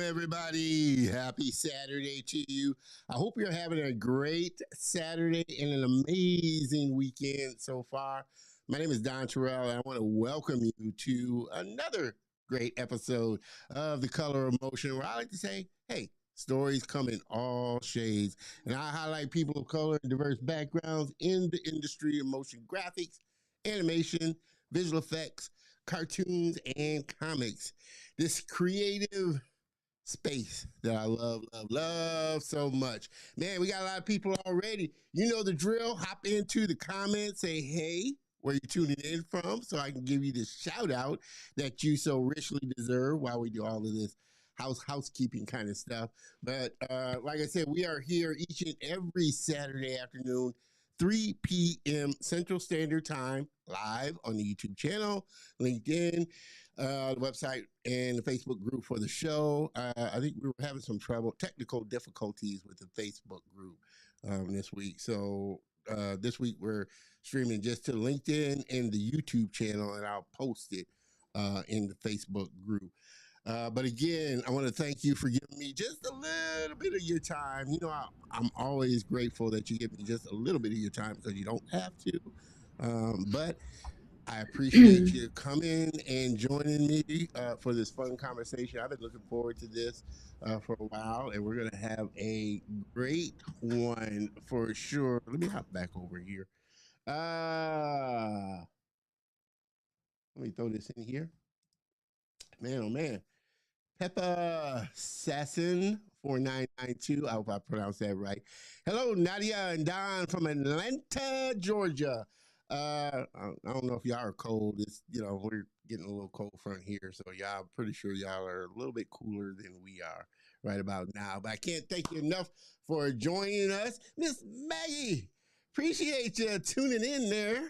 everybody. Happy Saturday to you. I hope you're having a great Saturday and an amazing weekend so far. My name is Don Terrell, and I want to welcome you to another great episode of The Color of Motion, where I like to say, hey, stories come in all shades. And I highlight people of color and diverse backgrounds in the industry of motion graphics, animation, visual effects, cartoons, and comics. This creative space that I love so much. Man, we got a lot of people already. You know the drill. Hop into the comments, say, hey, where you tuning in from, so I can give you this shout out that you so richly deserve while we do all of this housekeeping kind of stuff. But like I said, we are here each and every Saturday afternoon, 3 p.m. Central Standard Time, live on the YouTube channel, LinkedIn, the website, and the Facebook group for the show. I think we were having some technical difficulties with the Facebook group this week. So this week we're streaming just to LinkedIn and the YouTube channel, and I'll post it in the Facebook group. But again, I want to thank you for giving me just a little bit of your time. You know, I'm always grateful that you give me just a little bit of your time because you don't have to. But I appreciate you coming and joining me for this fun conversation. I've been looking forward to this for a while, and we're going to have a great one for sure. Let me hop back over here. Let me throw this in here. Man, oh man. Peppa Sasson 4992. I hope I pronounced that right. Hello, Nadia and Don from Atlanta, Georgia. I don't know if y'all are cold. It's, we're getting a little cold front here, so y'all, pretty sure y'all are a little bit cooler than we are right about now. But I can't thank you enough for joining us, Miss Maggie. Appreciate you tuning in there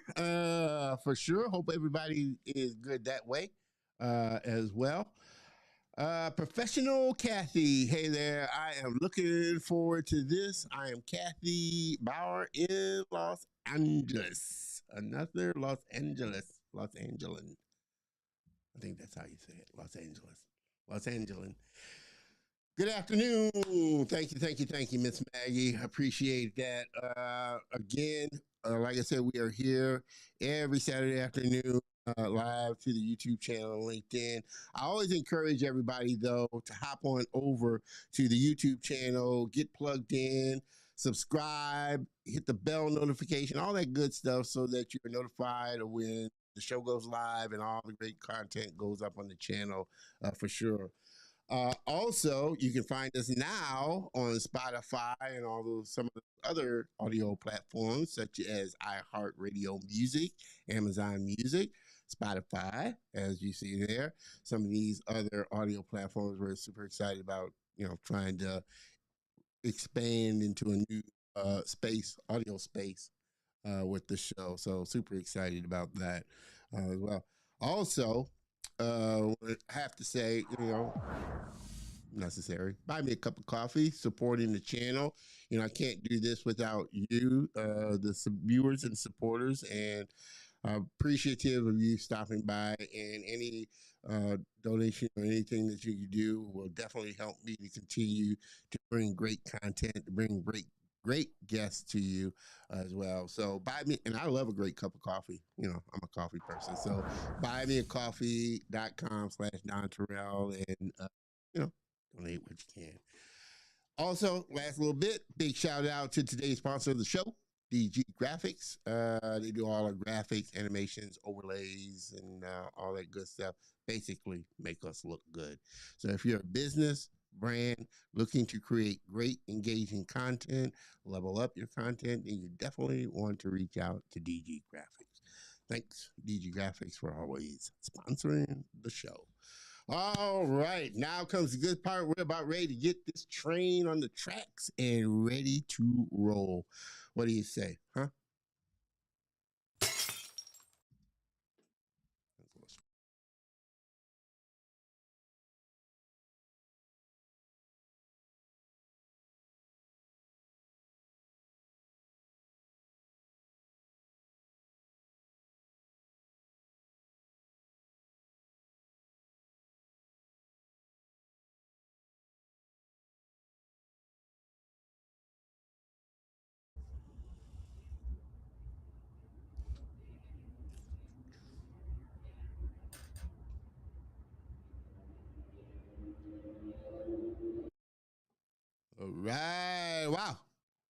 for sure. Hope everybody is good that way as well. Professional Kathy. Hey there. I am looking forward to this. I am Kathy Bauer in Los Angeles. Another Los Angeles. Los Angeles. I think that's how you say it. Los Angeles. Los Angeles. Good afternoon. Thank you, Miss Maggie. I appreciate that. Again, like I said, we are here every Saturday afternoon live to the YouTube channel and LinkedIn. I always encourage everybody, though, to hop on over to the YouTube channel, get plugged in, subscribe, hit the bell notification, all that good stuff so that you're notified of when the show goes live and all the great content goes up on the channel for sure. Also, you can find us now on Spotify and some of the other audio platforms such as iHeartRadio Music, Amazon Music, Spotify, as you see there. Some of these other audio platforms we're super excited about, trying to expand into a new audio space with the show. So super excited about that as well. Also, I have to say, necessary. Buy me a cup of coffee, supporting the channel. I can't do this without you, the viewers and supporters, and appreciative of you stopping by. And any donation or anything that you can do will definitely help me to continue to bring great content, to bring great guests to you as well. So buy me, and I love a great cup of coffee. I'm a coffee person. So buymeacoffee.com/Don Terrell and, donate what you can. Also, last little bit, big shout out to today's sponsor of the show, DG Graphics. They do all our graphics, animations, overlays, and all that good stuff. Basically, make us look good. So if you're a business, brand looking to create great, engaging content, level up your content, then you definitely want to reach out to DG Graphics. Thanks, DG Graphics, for always sponsoring the show. All right, now comes the good part. We're about ready to get this train on the tracks and ready to roll. What do you say, huh?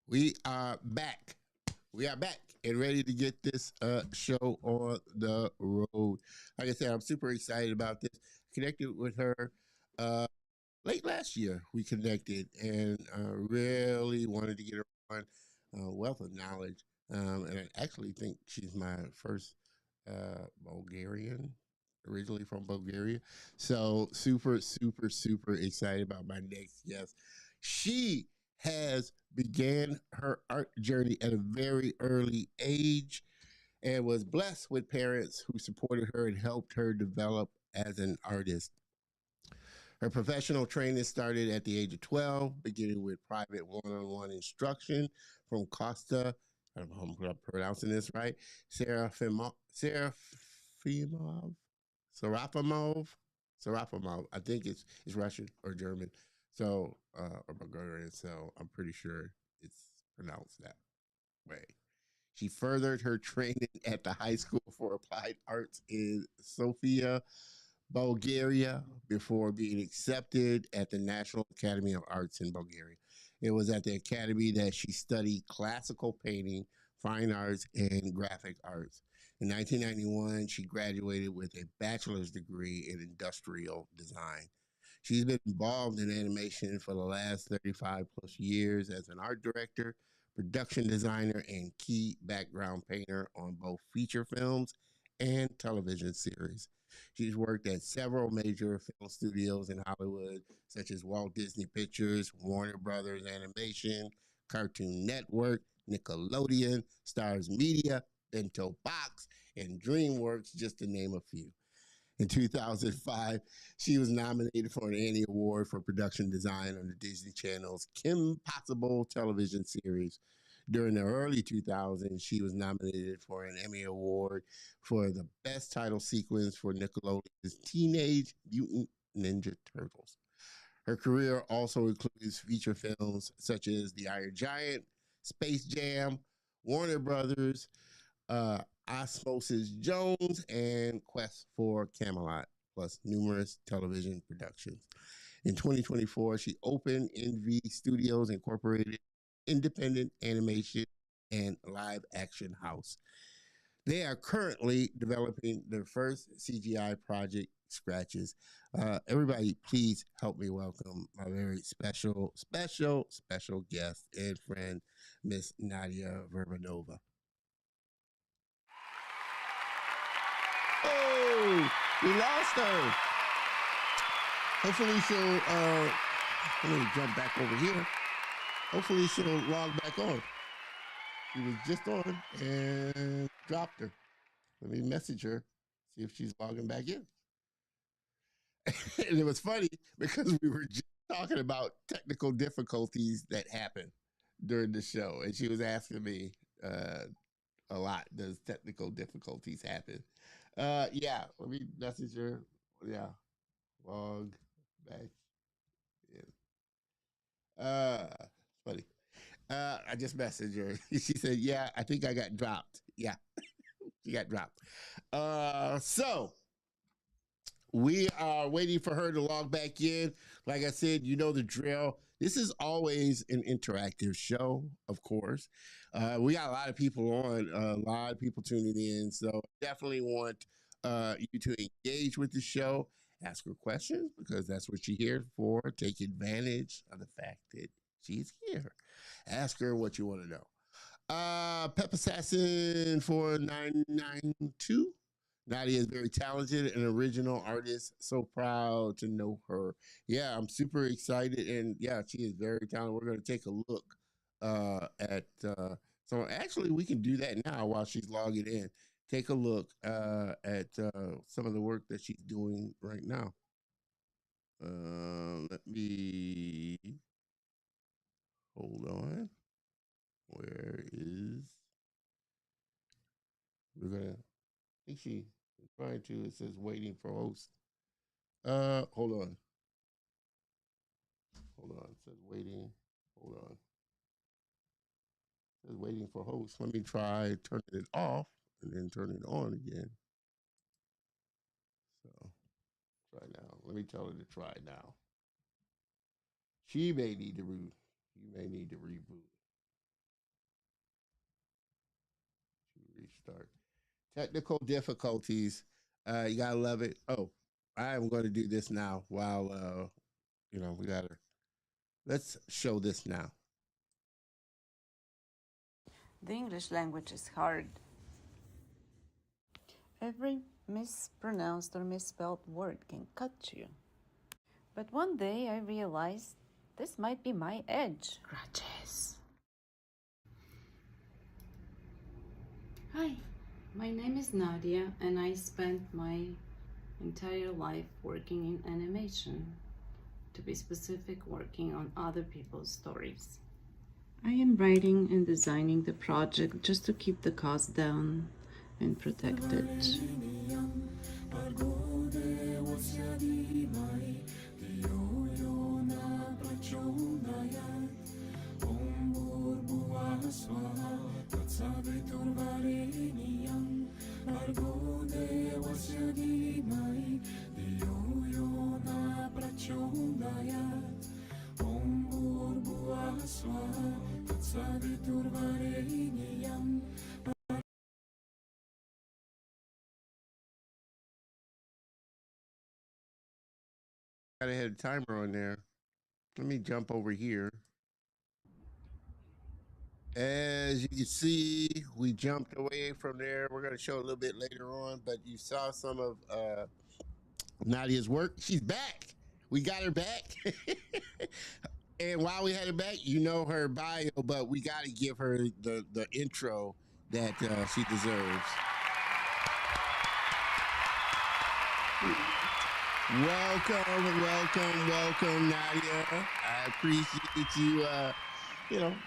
We are back. We are back and ready to get this show on the road. Like I said, I'm super excited about this. Connected with her uh, late last year. We connected and really wanted to get her on wealth of knowledge. And I actually think she's my first Bulgarian, originally from Bulgaria. So super, super, super excited about my next guest. She has began her art journey at a very early age and was blessed with parents who supported her and helped her develop as an artist. Her professional training started at the age of 12, beginning with private one-on-one instruction from Kosta, I don't know if I'm pronouncing this right, Seraphimov, Seraphimov, Seraphimov. I think it's Russian or German, so or Bulgarian. So I'm pretty sure it's pronounced that way. She furthered her training at the High School for Applied Arts in Sofia, Bulgaria, before being accepted at the National Academy of Arts in Bulgaria. It was at the academy that she studied classical painting, fine arts, and graphic arts. In 1991, she graduated with a bachelor's degree in industrial design. She's been involved in animation for the last 35 plus years as an art director, production designer, and key background painter on both feature films and television series. She's worked at several major film studios in Hollywood, such as Walt Disney Pictures, Warner Brothers Animation, Cartoon Network, Nickelodeon, Starz Media, Bento Box, and DreamWorks, just to name a few. In 2005, she was nominated for an Annie Award for production design on the Disney Channel's Kim Possible television series. During the early 2000s, she was nominated for an Emmy Award for the best title sequence for Nickelodeon's Teenage Mutant Ninja Turtles. Her career also includes feature films such as The Iron Giant, Space Jam, Warner Brothers, uh, Osmosis Jones, and Quest for Camelot, plus numerous television productions. In 2024, she opened NV Studios Incorporated, independent animation and live action house. They are currently developing their first CGI project, Scratches. Everybody, please help me welcome my very special, special, special guest and friend, Miss Nadia Vurbenova. Oh, we lost her. Hopefully she'll let me jump back over here. Hopefully she'll log back on. She was just on and dropped her. Let me message her, see if she's logging back in. And it was funny because we were just talking about technical difficulties that happened during the show. And she was asking me a lot, does technical difficulties happen? Yeah, let me message her. Yeah, log back in. Funny. I just messaged her. She said, "Yeah, I think I got dropped." Yeah, she got dropped. So we are waiting for her to log back in. Like I said, you know the drill. This is always an interactive show, of course. We got a lot of people on, a lot of people tuning in. So definitely want you to engage with the show, ask her questions because that's what she's here for. Take advantage of the fact that she's here. Ask her what you want to know. Pep Assassin 4992. Nadia is very talented and original artist. So proud to know her. Yeah, I'm super excited. And yeah, she is very talented. We're going to take a look at. So actually, we can do that now while she's logging in. Take a look at some of the work that she's doing right now. Let me hold on. Where is. We're going to. I think she is trying to. It says waiting for host. Hold on. Hold on. It says waiting. Hold on. It says waiting for host. Let me try turning it off and then turn it on again. So try now. Let me tell her to try now. She may need to reboot. You may need to reboot. start. Technical difficulties. You gotta love it. Oh, I am going to do this now while we gotta. Let's show this now. The English language is hard. Every mispronounced or misspelled word can cut you. But one day I realized this might be my edge. Grudges. Hi, my name is Nadia, and I spent my entire life working in animation. To be specific, working on other people's stories. I am writing and designing the project just to keep the cost down and protect it. Gotta have a timer on there. Let me jump over here. As you can see, we jumped away from there. We're going to show a little bit later on, but you saw some of Nadia's work. She's back. We got her back. And while we had her back, you know her bio, but we got to give her the intro that she deserves. Welcome, Nadia. I appreciate you,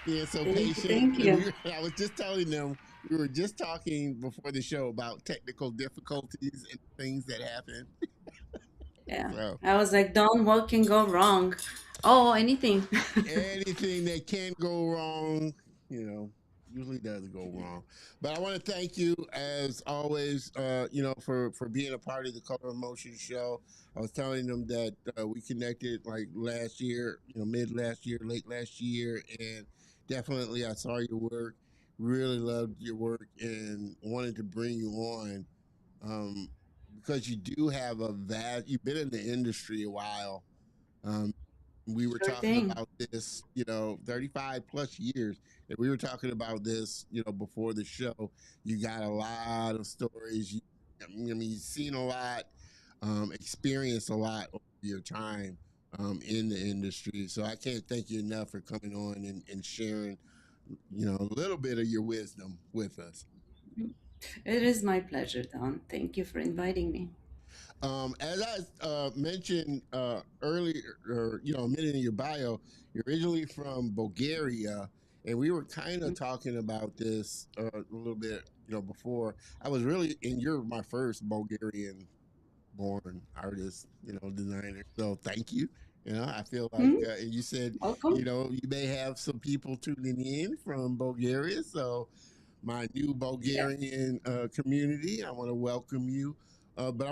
being so patient. Thank you. I was just telling them, we were just talking before the show about technical difficulties and things that happen. Yeah. So, I was like, don't, what can go wrong? Oh, anything. anything that can go wrong, usually does go wrong. But I want to thank you, as always, for being a part of the Color of Motion show. I was telling them that we connected like last year, mid last year, late last year, and definitely I saw your work, really loved your work, and wanted to bring you on um, because you do have you've been in the industry a while. Um, we were Sure talking thing. about this, 35 plus years. And we were talking about this, before the show. You got a lot of stories. You've seen a lot, experienced a lot over your time in the industry. So I can't thank you enough for coming on and sharing, a little bit of your wisdom with us. It is my pleasure, Don. Thank you for inviting me. As I mentioned earlier, or a minute in your bio, you're originally from Bulgaria, and we were kind of talking about this a little bit, before. I was really, and you're my first Bulgarian born artist, designer. So thank you. I feel like, Hmm? and you said, Welcome. you may have some people tuning in from Bulgaria. So my new Yeah. Bulgarian community, I want to welcome you. But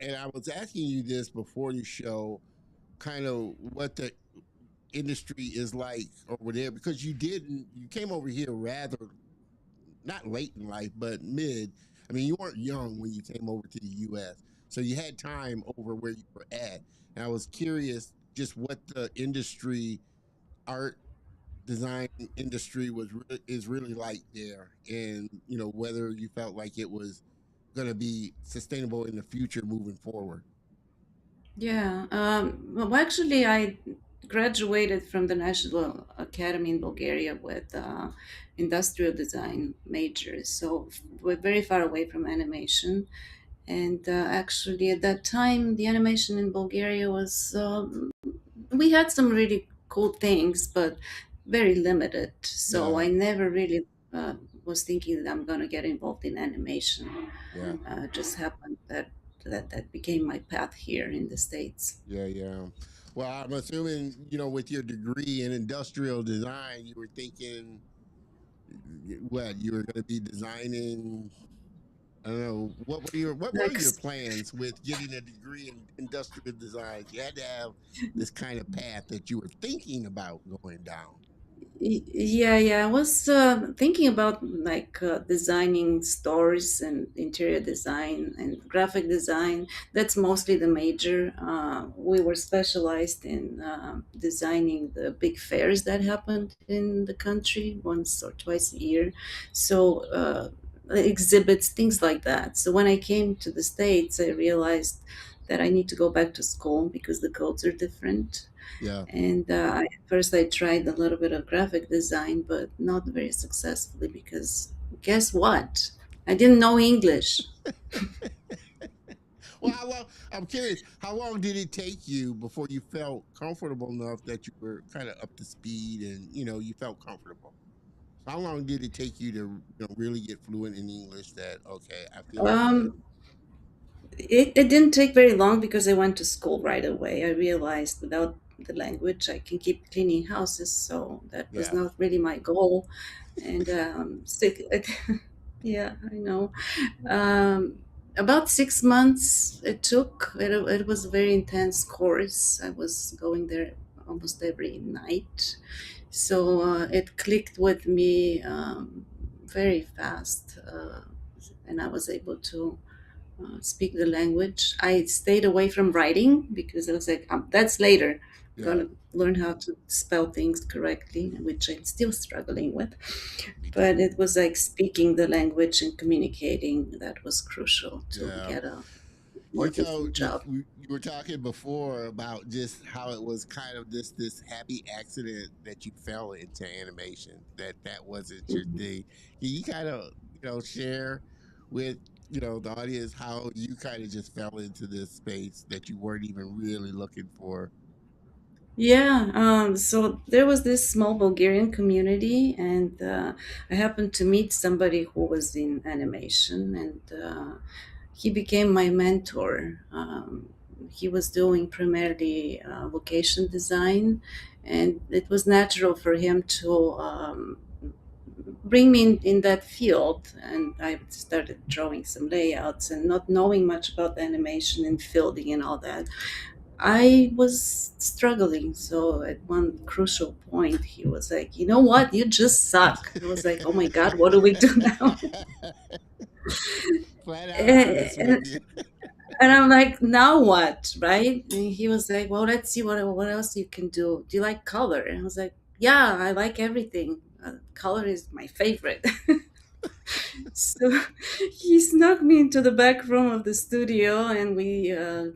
and I was asking you this before the show, kind of what the industry is like over there, because you came over here rather not late in life, but mid. I mean, you weren't young when you came over to the U.S., so you had time over where you were at. And I was curious just what the art design industry is really like there, and whether you felt like it was going to be sustainable in the future moving forward. Yeah. Well, actually, I graduated from the National Academy in Bulgaria with industrial design majors. So we're very far away from animation. And actually, at that time, the animation in Bulgaria was, we had some really cool things, but very limited. So Yeah, I never really was thinking that I'm going to get involved in animation. yeah, It just happened that became my path here in the States. yeah. Well, I'm assuming with your degree in industrial design, you were thinking what you were going to be designing. I don't know what were your Like, plans with getting a degree in industrial design. You had to have this kind of path that you were thinking about going down. Yeah. I was thinking about like designing stores and interior design and graphic design. That's mostly the major. We were specialized in designing the big fairs that happened in the country once or twice a year. So exhibits, things like that. So when I came to the States, I realized that I need to go back to school because the codes are different. Yeah. And at first, I tried a little bit of graphic design, but not very successfully because guess what? I didn't know English. Well, how long? I'm curious. How long did it take you before you felt comfortable enough that you were kind of up to speed and you felt comfortable? How long did it take you to really get fluent in English? That okay, I feel like Um, it didn't take very long because I went to school right away. I realized without the language, I can keep cleaning houses, so that was yeah, not really my goal. And yeah, I know. Um, about 6 months it took. It was a very intense course. I was going there almost every night. So it clicked with me very fast. And I was able to speak the language. I stayed away from writing because I was like, that's later. I'm yeah, gonna learn how to spell things correctly, which I'm still struggling with. me But too. it was like speaking the language and communicating that was crucial to Yeah. get a more You decent told job. you were talking before about just how it was kind of this happy accident that you fell into animation, that wasn't your Mhm. thing. Can you kind of share with the audience how you kind of just fell into this space that you weren't even really looking for? Yeah, so there was this small Bulgarian community, and I happened to meet somebody who was in animation, and he became my mentor. He was doing primarily vocation design, and it was natural for him to bring me in that field. And I started drawing some layouts and not knowing much about animation and fielding and all that. I was struggling. So at one crucial point, he was like, "You know what? You just suck." I was like, "Oh my God, what do we do now?" Flat out honest with and, you. and I'm like, "Now what?" Right? And he was like, "Well, let's see what else you can do. Do you like color?" And I was like, "Yeah, I like everything. Color is my favorite." So he snuck me into the back room of the studio, and we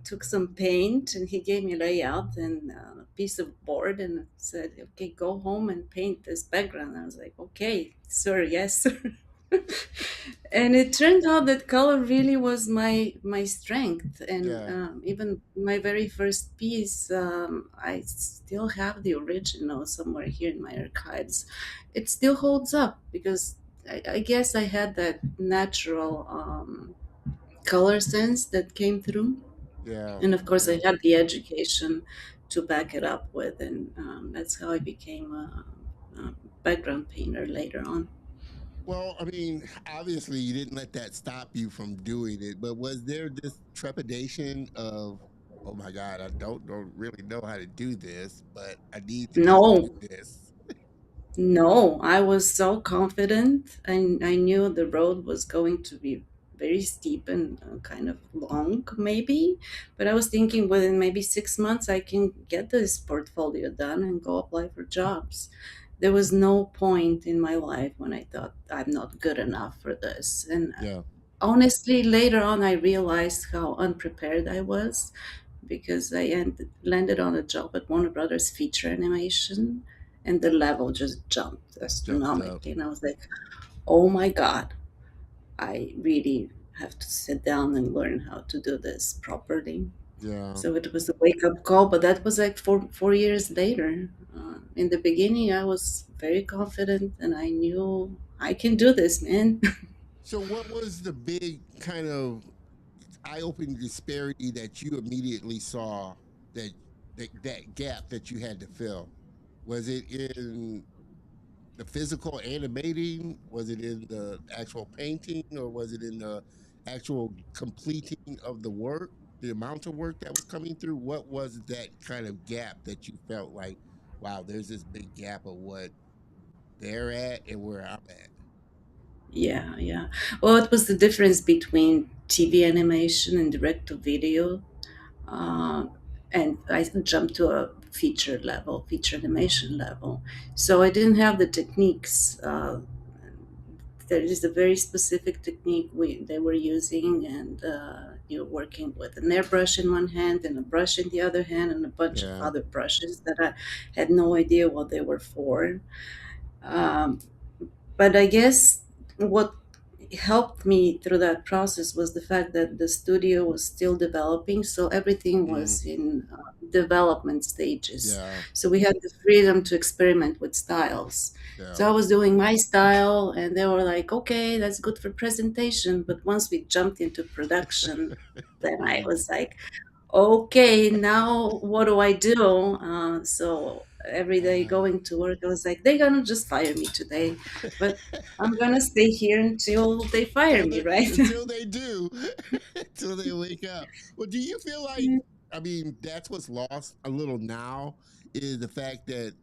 took some paint, and he gave me a layout and a piece of board and said, "Okay, go home and paint this background." I was like, "Okay, sir, yes, sir." And it turned out that color really was my strength. And Yeah, even my very first piece, I still have the original somewhere here in my archives. It still holds up because I guess I had that natural color sense that came through, yeah, and of course I yeah. had the education to back it up with. And that's how I became a background painter later on. Well, I mean, obviously you didn't let that stop you from doing it, but was there this trepidation of, oh my God, I don't really know how to do this, but I need to just do No, this. no, I was so confident, and I knew the road was going to be very steep and kind of long, maybe. But I was thinking within maybe 6 months, I can get this portfolio done and go apply for jobs. There was no point in my life when I thought I'm not good enough for this. And Yeah, honestly, later on, I realized how unprepared I was because landed on a job at Warner Brothers feature animation, and the level just jumped jumped up. astronomically. And I was like, oh my God, I really have to sit down and learn how to do this properly. Yeah. So it was a wake up call, but that was like 4 years later. In the beginning, I was very confident and I knew I can do this, man. So what was the big kind of eye-opening disparity that you immediately saw that that gap that you had to fill? Was it in the physical animating? Was it in the actual painting, or was it in the actual completing of the work, the amount of work that was coming through? What was that kind of gap that you felt like, wow, there's this big gap of what? they're at and where I'm at. Yeah, yeah. Well, it was the difference between TV animation and direct to video. Uh, and I jumped to a feature level, feature animation level. So I didn't have the techniques. There is a very specific technique they were using, and you're working with an airbrush in one hand and a brush in the other hand, and a bunch of Yeah, other brushes that I had no idea what they were for. Um, but I guess what helped me through that process was the fact that the studio was still developing, so everything mm, was in development stages. yeah, So we had the freedom to experiment with styles. yeah. So I was doing my style, and they were like, "Okay, that's good for presentation." But once we jumped into production, then I was like, okay, now what do I do? So every day Uh, going to work, I was like, they're gonna just fire me today, but I'm gonna stay here until they fire me, right? until they do, until they wake up. Well, do you feel like, I mean, that's what's lost a little now is the fact that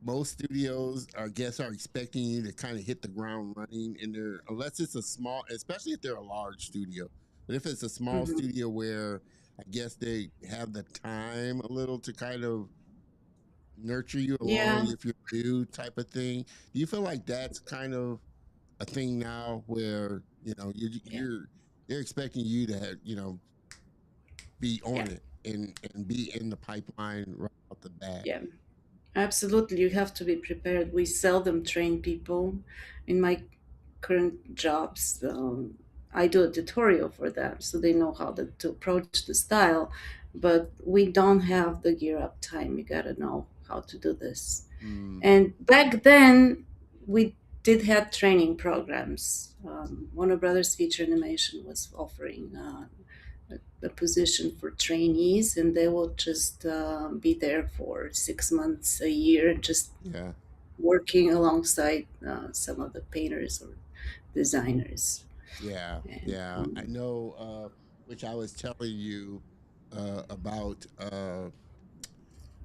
most studios, I guess, are expecting you to kind of hit the ground running in there, unless it's a small, especially if they're a large studio. But if it's a small Mhm. studio where I guess they have the time a little to kind of nurture you Yeah, along if you're new type of thing. Do you feel like that's kind of a thing now where yeah, they're expecting you to have, be yeah, on it and be in the pipeline right off the bat? yeah. Absolutely, you have to be prepared. We seldom train people. In my current jobs, I do a tutorial for them so they know how to approach the style, but we don't have the gear up time. You gotta know how to do this. Mm, And back then, we did have training programs. Warner Brothers Feature Animation was offering a position for trainees, and they will just be there for 6 months, a year, just yeah. working alongside some of the painters or designers. Yeah, And yeah. I know, which I was telling you about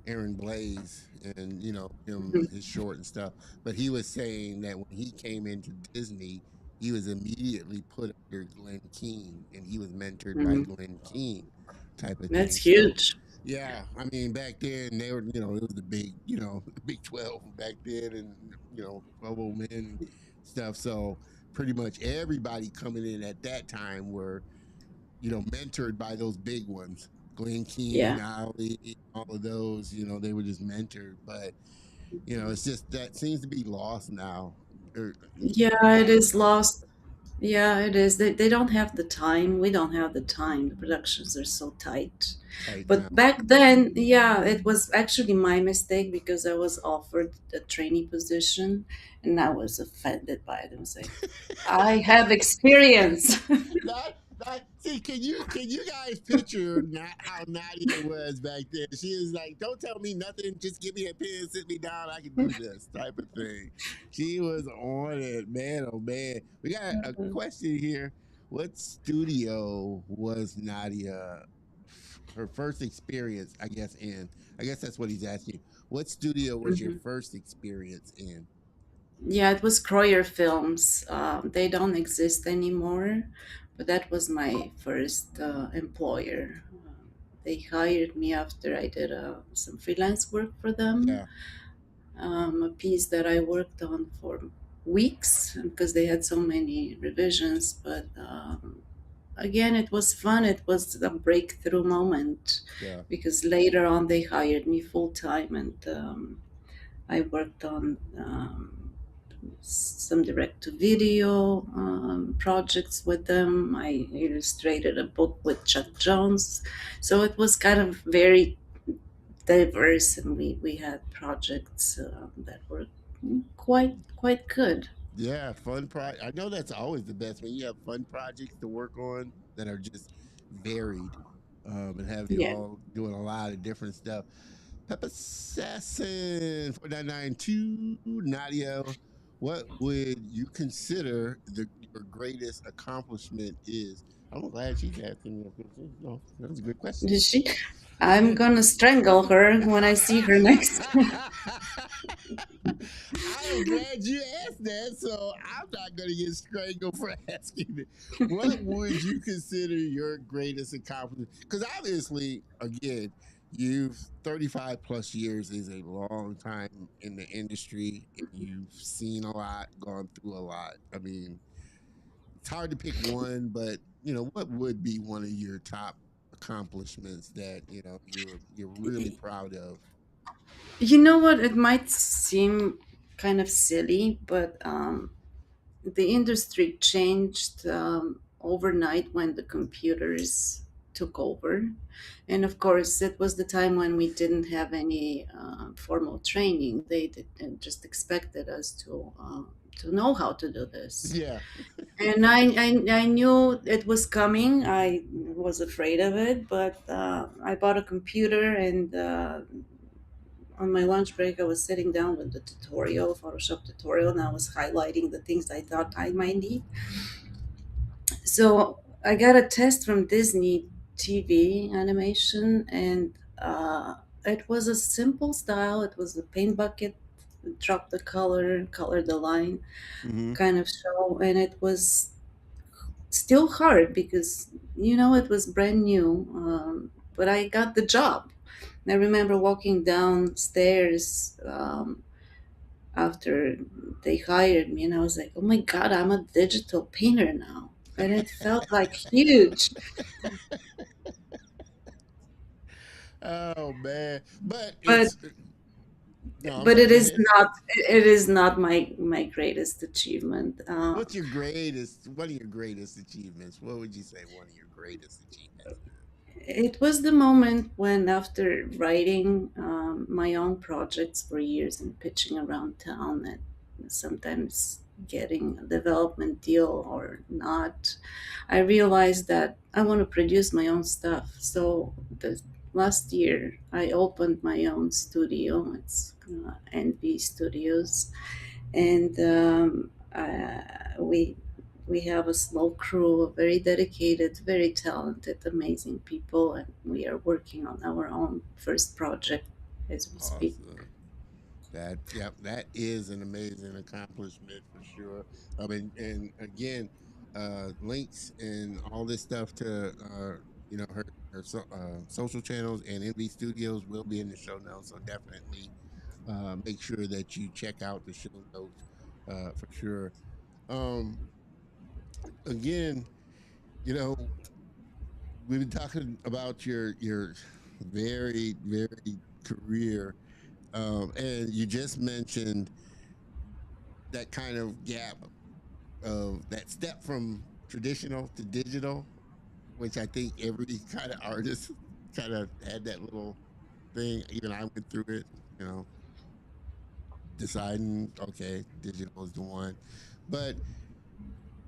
Aaron Blaze and him his short and stuff. But he was saying that when he came into Disney, he was immediately put under Glenn Keane, and he was mentored by Mhm. Glenn Keane, type of That's thing. So huge. yeah, I mean back then they were it was the big Big 12 back then, and 12 old men and stuff. So pretty much everybody coming in at that time were mentored by those big ones. Glenn Keane, Yeah. Ali, all of those, they were just mentored. But, it's just that seems to be lost now. Yeah, it is lost. Yeah, it is. They don't have the time. We don't have the time. The productions are so tight. Tight now. But back then, yeah, it was actually my mistake because I was offered a trainee position and I was offended by it. I was like, I have experience. not, see, can you guys picture how Nadia was back then? She was like, "Don't tell me nothing. Just give me a pen, sit me down. I can do this," type of thing. She was on it, man. Oh man, we got a question here. What studio was Nadia her first experience? I guess in. I guess that's what he's asking. What studio was your Mhm. first experience in? Yeah, it was Kroyer Films. They don't exist anymore, but that was my first employer. They hired me after I did some freelance work for them, Yeah, a piece that I worked on for weeks because they had so many revisions. But again, it was fun. It was a breakthrough moment yeah, because later on they hired me full time, and I worked on some direct to video projects with them. I illustrated a book with Chuck Jones. So it was kind of very diverse, and we had projects that were quite good. yeah. Fun project. I know that's always the best when you have fun projects to work on that are just varied, and have you Yeah. all doing a lot of different stuff. Pepper Assassin 4992 Nadia, what would you consider your greatest accomplishment is? I'm glad she's asking me a question. No, that was a good question. Did she? I'm gonna strangle her when I see her next. I I'm glad you asked that. So I'm not going to get strangled for asking it. What would you consider your greatest accomplishment? Because obviously, again, you've 35 plus years is a long time in the industry, and you've seen a lot, gone through a lot. I mean, it's hard to pick one, but what would be one of your top accomplishments that you're really proud of? You know what? It might seem kind of silly, but the industry changed overnight when the computers took over. And of course, it was the time when we didn't have any formal training. They just expected us to know how to do this. Yeah. And I knew it was coming. I was afraid of it, but I bought a computer, and on my lunch break, I was sitting down with the tutorial, Photoshop tutorial, and I was highlighting the things I thought I might need. So I got a test from Disney TV animation, and it was a simple style. It was a paint bucket, drop the color, color the line Hmm. kind of show, and it was still hard because it was brand new. But I got the job. I remember walking downstairs after they hired me, and I was like, "Oh my god, I'm a digital painter now," and it felt like huge. Oh man, but But it's no. I'm but sorry. it Go is ahead. not it is not my greatest achievement. What's your greatest? One of your greatest achievements? What would you say one of your greatest achievements It was the moment when, after writing my own projects for years and pitching around town, and sometimes getting a development deal or not, I realized that I want to produce my own stuff. So the last year, I opened my own studio. It's NB Studios, and we have a small crew of very dedicated, very talented, amazing people, and we are working on our own first project as we is? speak. Awesome. That is an amazing accomplishment for sure. I mean, and again, links and all this stuff to her social channels and MV Studios will be in the show notes. So definitely make sure that you check out the show notes for sure. Um, Again, you know, we've been talking about your very career, and you just mentioned that kind of gap of that step from traditional to digital, which I think every kind of artist kind of had that little thing. Even I went through it, you know, deciding okay, digital is the one. But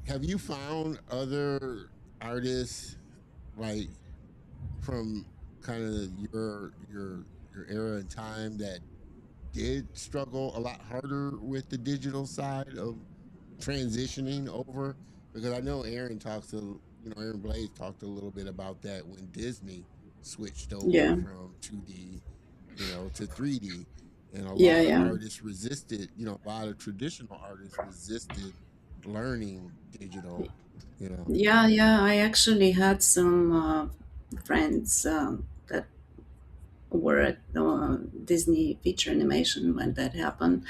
have you found other artists like from kind of your era and time that did struggle a lot harder with the digital side of transitioning over? Because I know Aaron Blaze talked a little bit about that when Disney switched over Yeah, from 2D, to 3D, and a yeah, lot of yeah, artists resisted, a lot of traditional artists resisted learning digital, you know. yeah, yeah. I actually had some friends that were at Disney feature animation when that happened.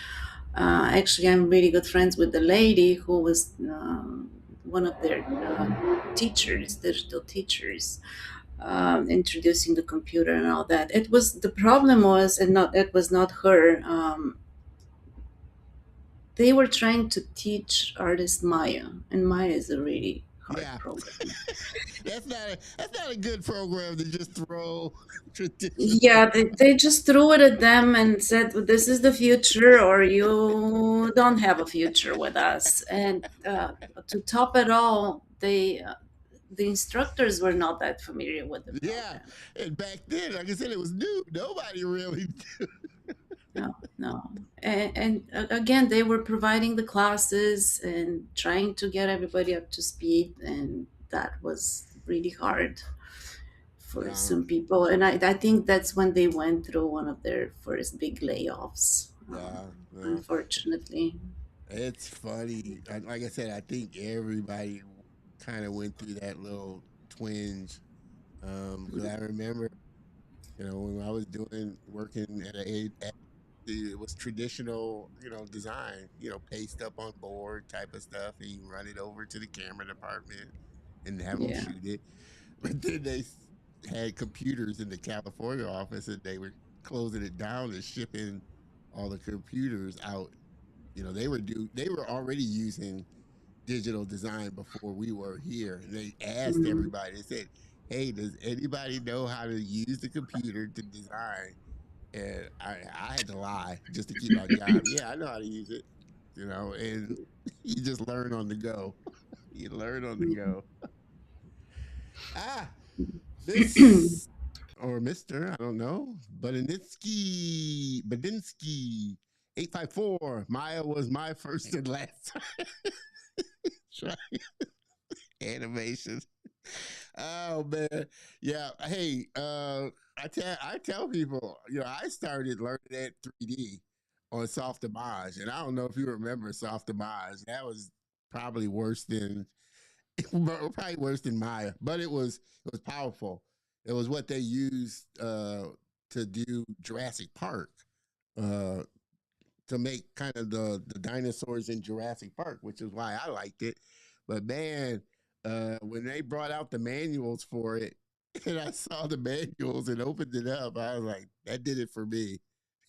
Actually, I'm really good friends with the lady who was one of their teachers, digital teachers, introducing the computer and all that. It was the problem was, and not it was not her. They were trying to teach artist Maya, and Maya is a really hard Yeah, program. that's not a good program to just throw traditional. Yeah, they just threw it at them and said, "Well, this is the future, or you don't have a future with us." And to top it all, the instructors were not that familiar with the Yeah, program. and back then, like I said, it was new. Nobody really. No, no. And again, they were providing the classes and trying to get everybody up to speed, and that was really hard for Yeah, some people. And I think that's when they went through one of their first big layoffs. Yeah, no, unfortunately. it's funny. Like I said, I think everybody kind of went through that little twinge. Because I remember, when I was doing working at it was traditional, design, paste up on board type of stuff, and you run it over to the camera department and have them Yeah. shoot it. But then had computers in the California office, and they were closing it down and shipping all the computers out. They were already using digital design before we were here. And they asked Mhm. everybody, they said, "Hey, does anybody know how to use the computer to design?" And I had to lie just to keep my job. Yeah, I know how to use it, and you just learn on the go. You learn on the go. Ah, Miss or Mister, I don't know. Badinsky 854. Maya was my first and last try animation. Oh man, yeah. Hey, I tell people, I started learning that 3D on Softimage, and I don't know if you remember Softimage. That was probably worse than probably worse than Maya, but it was powerful. It was what they used to do Jurassic Park. Uh, to make kind of the dinosaurs in Jurassic Park, which is why I liked it. But man, when they brought out the manuals for it, and I saw the manuals and opened it up, I was like, that did it for me,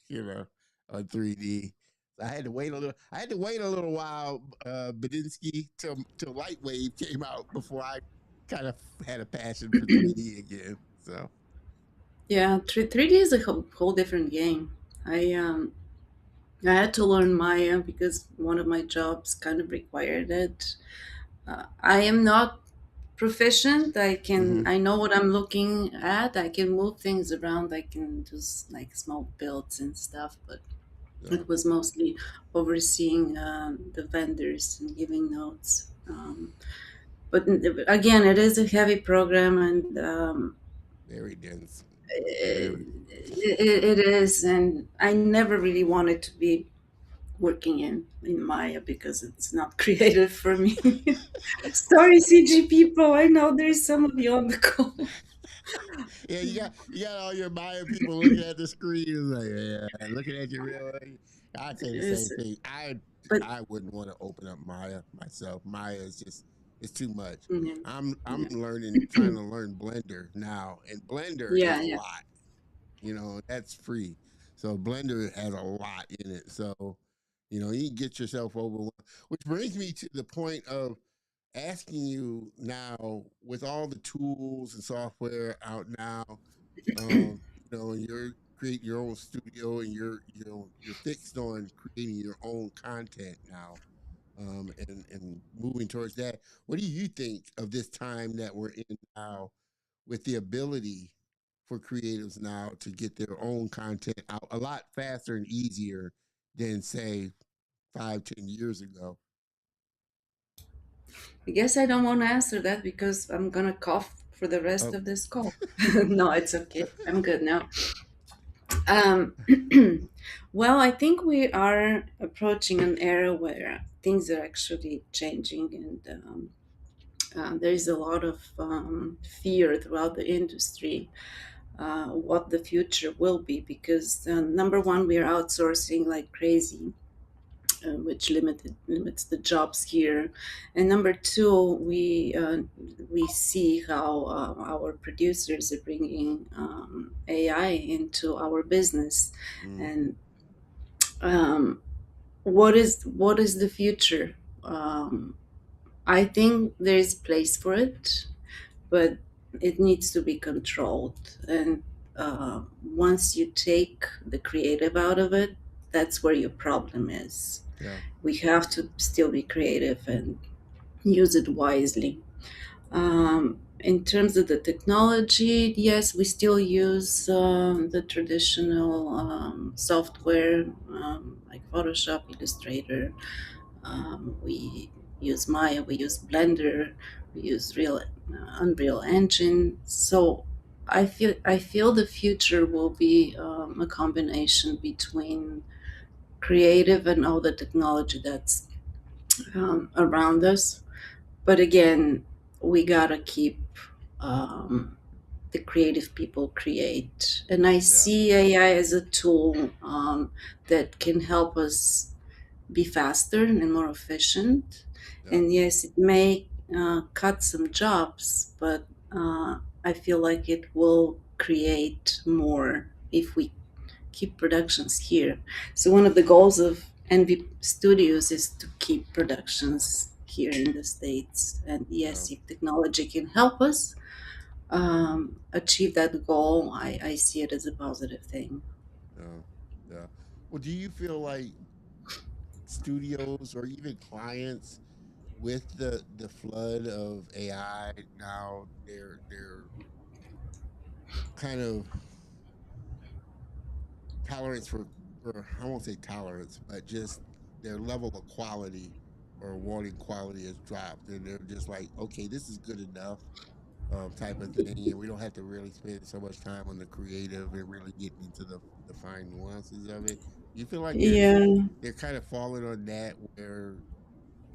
you know, on 3D. I had to wait a little. I had to wait a little while, Badinsky, till Lightwave came out before I kind of had a passion for 3D again. So Yeah, 3D is a whole different game. I I had to learn Maya because one of my jobs kind of required it. I am not proficient. mm-hmm. I know what I'm looking at. I can move things around. I can do like small builds and stuff, but Yeah, it was mostly overseeing the vendors and giving notes. But again, it is a heavy program, and very dense, it, very. it is. And I never really wanted to be working in Maya because it's not creative for me. Sorry, CG people. I know there's some of you on the call. Yeah, you got all your Maya people looking at the screen, it's like, yeah, looking at you real. I'd say the same Yes, thing. I but I wouldn't want to open up Maya myself. Maya is just it's too much. yeah, I'm yeah, trying to learn Blender now, and Blender is yeah, a yeah. lot. That's free, so Blender has a lot in it. So you can get yourself over. Which brings me to the point of asking you now, with all the tools and software out now, you're creating your own studio, and you're fixed on creating your own content now, and moving towards that. What do you think of this time that we're in now, with the ability for creatives now to get their own content out a lot faster and easier than, say, 5, 10 years ago? I guess I don't want to answer that because I'm gonna cough for the rest Oh, of this call. No, it's okay. I'm good now. Um, well, I think we are approaching an era where things are actually changing, and there is a lot of fear throughout the industry what the future will be because number one, we are outsourcing like crazy, which limits the jobs here, and number two, we see how our producers are bringing AI into our business, mm, and um, what is the future? I think there is place for it, but it needs to be controlled. And once you take the creative out of it, that's where your problem is. yeah, We have to still be creative and use it wisely. In terms of the technology, yes, we still use the traditional software like Photoshop, Illustrator. We use Maya, we use Blender, we use Unreal Engine. So I feel the future will be a combination between creative and all the technology that's around us. But again, we gotta keep um, the creative people create. And I Yeah. see AI as a tool that can help us be faster and more efficient. Yeah. And yes, it may cut some jobs, but I feel like it will create more if we keep productions here. So one of the goals of Envy Studios is to keep productions here in the States. And Yeah. yes, if technology can help us achieve that goal, I see it as a positive thing. Yeah. Yeah. Well, do you feel like studios or even clients with the flood of AI now, they're kind of tolerance for, or I won't say tolerance, but just their level of quality or wanting quality has dropped, and they're just like, okay, this is good enough, type of thing, and we don't have to really spend so much time on the creative and really getting into the fine nuances of it. You feel like Yeah. they're kind of falling on that where,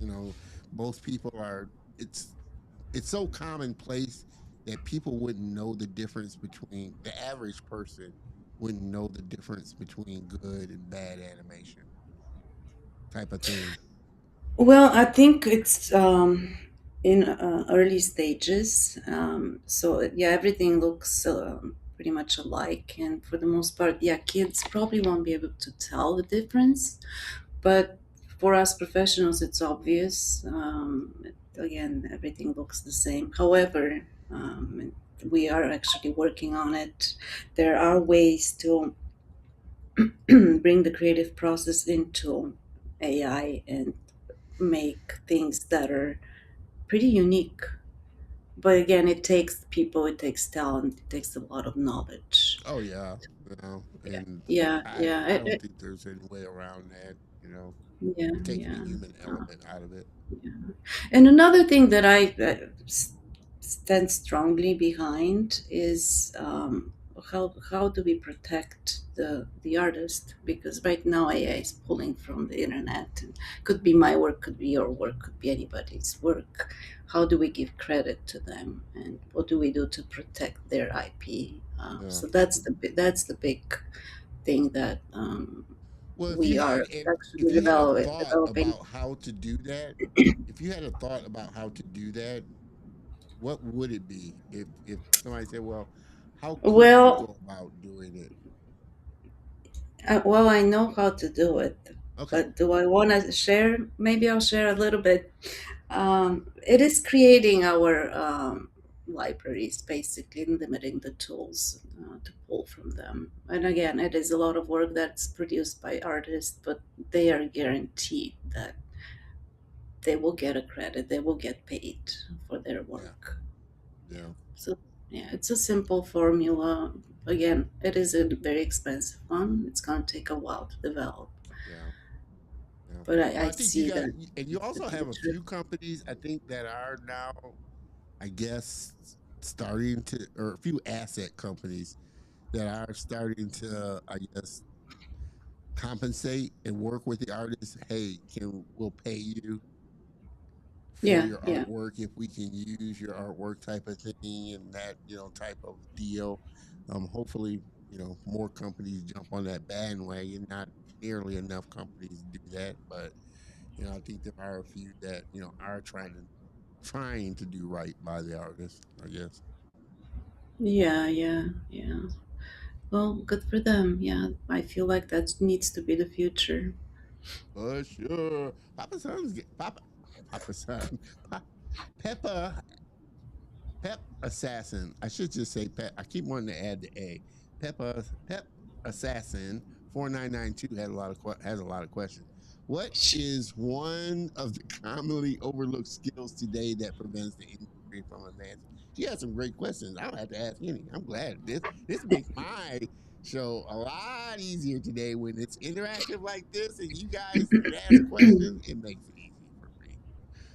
you know, most people are, it's so commonplace that people wouldn't know the difference between, the average person wouldn't know the difference between good and bad animation, type of thing. Well, I think it's in early stages. So yeah, everything looks pretty much alike, and for the most part, yeah, kids probably won't be able to tell the difference. But for us professionals, it's obvious. Again, everything looks the same. However, we are actually working on it. There are ways to bring the creative process into AI and make things that are pretty unique. But again, it takes people, it takes talent, it takes a lot of knowledge. Oh yeah, you know, Yeah, and yeah, I yeah, I don't think there's any way around that. You know, yeah, you're taking the yeah. human Uh, element out of it. yeah. And another thing that I stand strongly behind is how do we protect the artist? Because right now AI is pulling from the internet, and could be my work, could be your work, could be anybody's work. How do we give credit to them, and what do we do to protect their IP? Yeah. So that's the big thing that Well, if we you are had and if actually you had a thought developing. about how to do that, if you had a thought about how to do that, what would it be? If somebody said, "Well, how could you Well, go about doing it?" well, I know how to do it, Okay. but do I want to share? Maybe I'll share a little bit. It is creating our libraries, basically, and limiting the tools to pull from them. And again, it is a lot of work that's produced by artists, but they are guaranteed that they will get a credit, they will get paid for their Yeah. work. Yeah. So, yeah, it's a simple formula. Again, it is a very expensive one. It's going to take a while to develop, Yeah. Yeah. but Well, I I think you see got, that and you it's the also have a future. few companies I think that are now, I guess, starting to, or a few asset companies that are starting to, I guess, compensate and work with the artists. Hey, we'll pay you for Yeah, your yeah, artwork if we can use your artwork, type of thing, and that, type of deal. Hopefully, more companies jump on that bandwagon. Not nearly enough companies do that, but I think there are a few that are trying to do right by the artist, I guess. yeah, yeah, yeah. Well, good for them. Yeah, I feel like that needs to be the future. For sure. Papa Son, Peppa Pep Assassin. I should just say Pep. I keep wanting to add the A. Pep Assassin 4992 had a lot of has a lot of questions. What is one of the commonly overlooked skills today that prevents the industry from advancing? She had some great questions. I don't have to ask any. I'm glad this makes my show a lot easier today when it's interactive like this and you guys can ask questions. It makes it easy for me.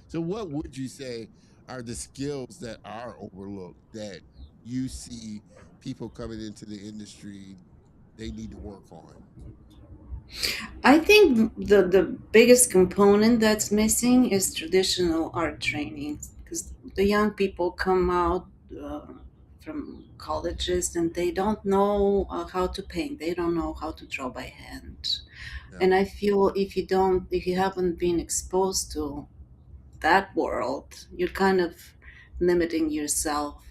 So, what would you say are the skills that are overlooked that you see people coming into the industry they need to work on? I think the biggest component that's missing is traditional art training because the young people come out from colleges and they don't know how to paint. They don't know how to draw by hand. Yeah, And I feel if you haven't been exposed to that world, you're kind of limiting yourself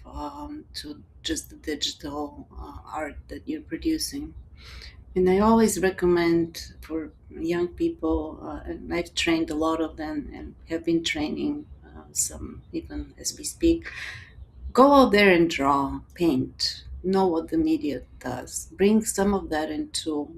to just the digital art that you're producing. And I always recommend for young people, and I've trained a lot of them and have been training some even as we speak, go out there and draw, paint, know what the media does, bring some of that into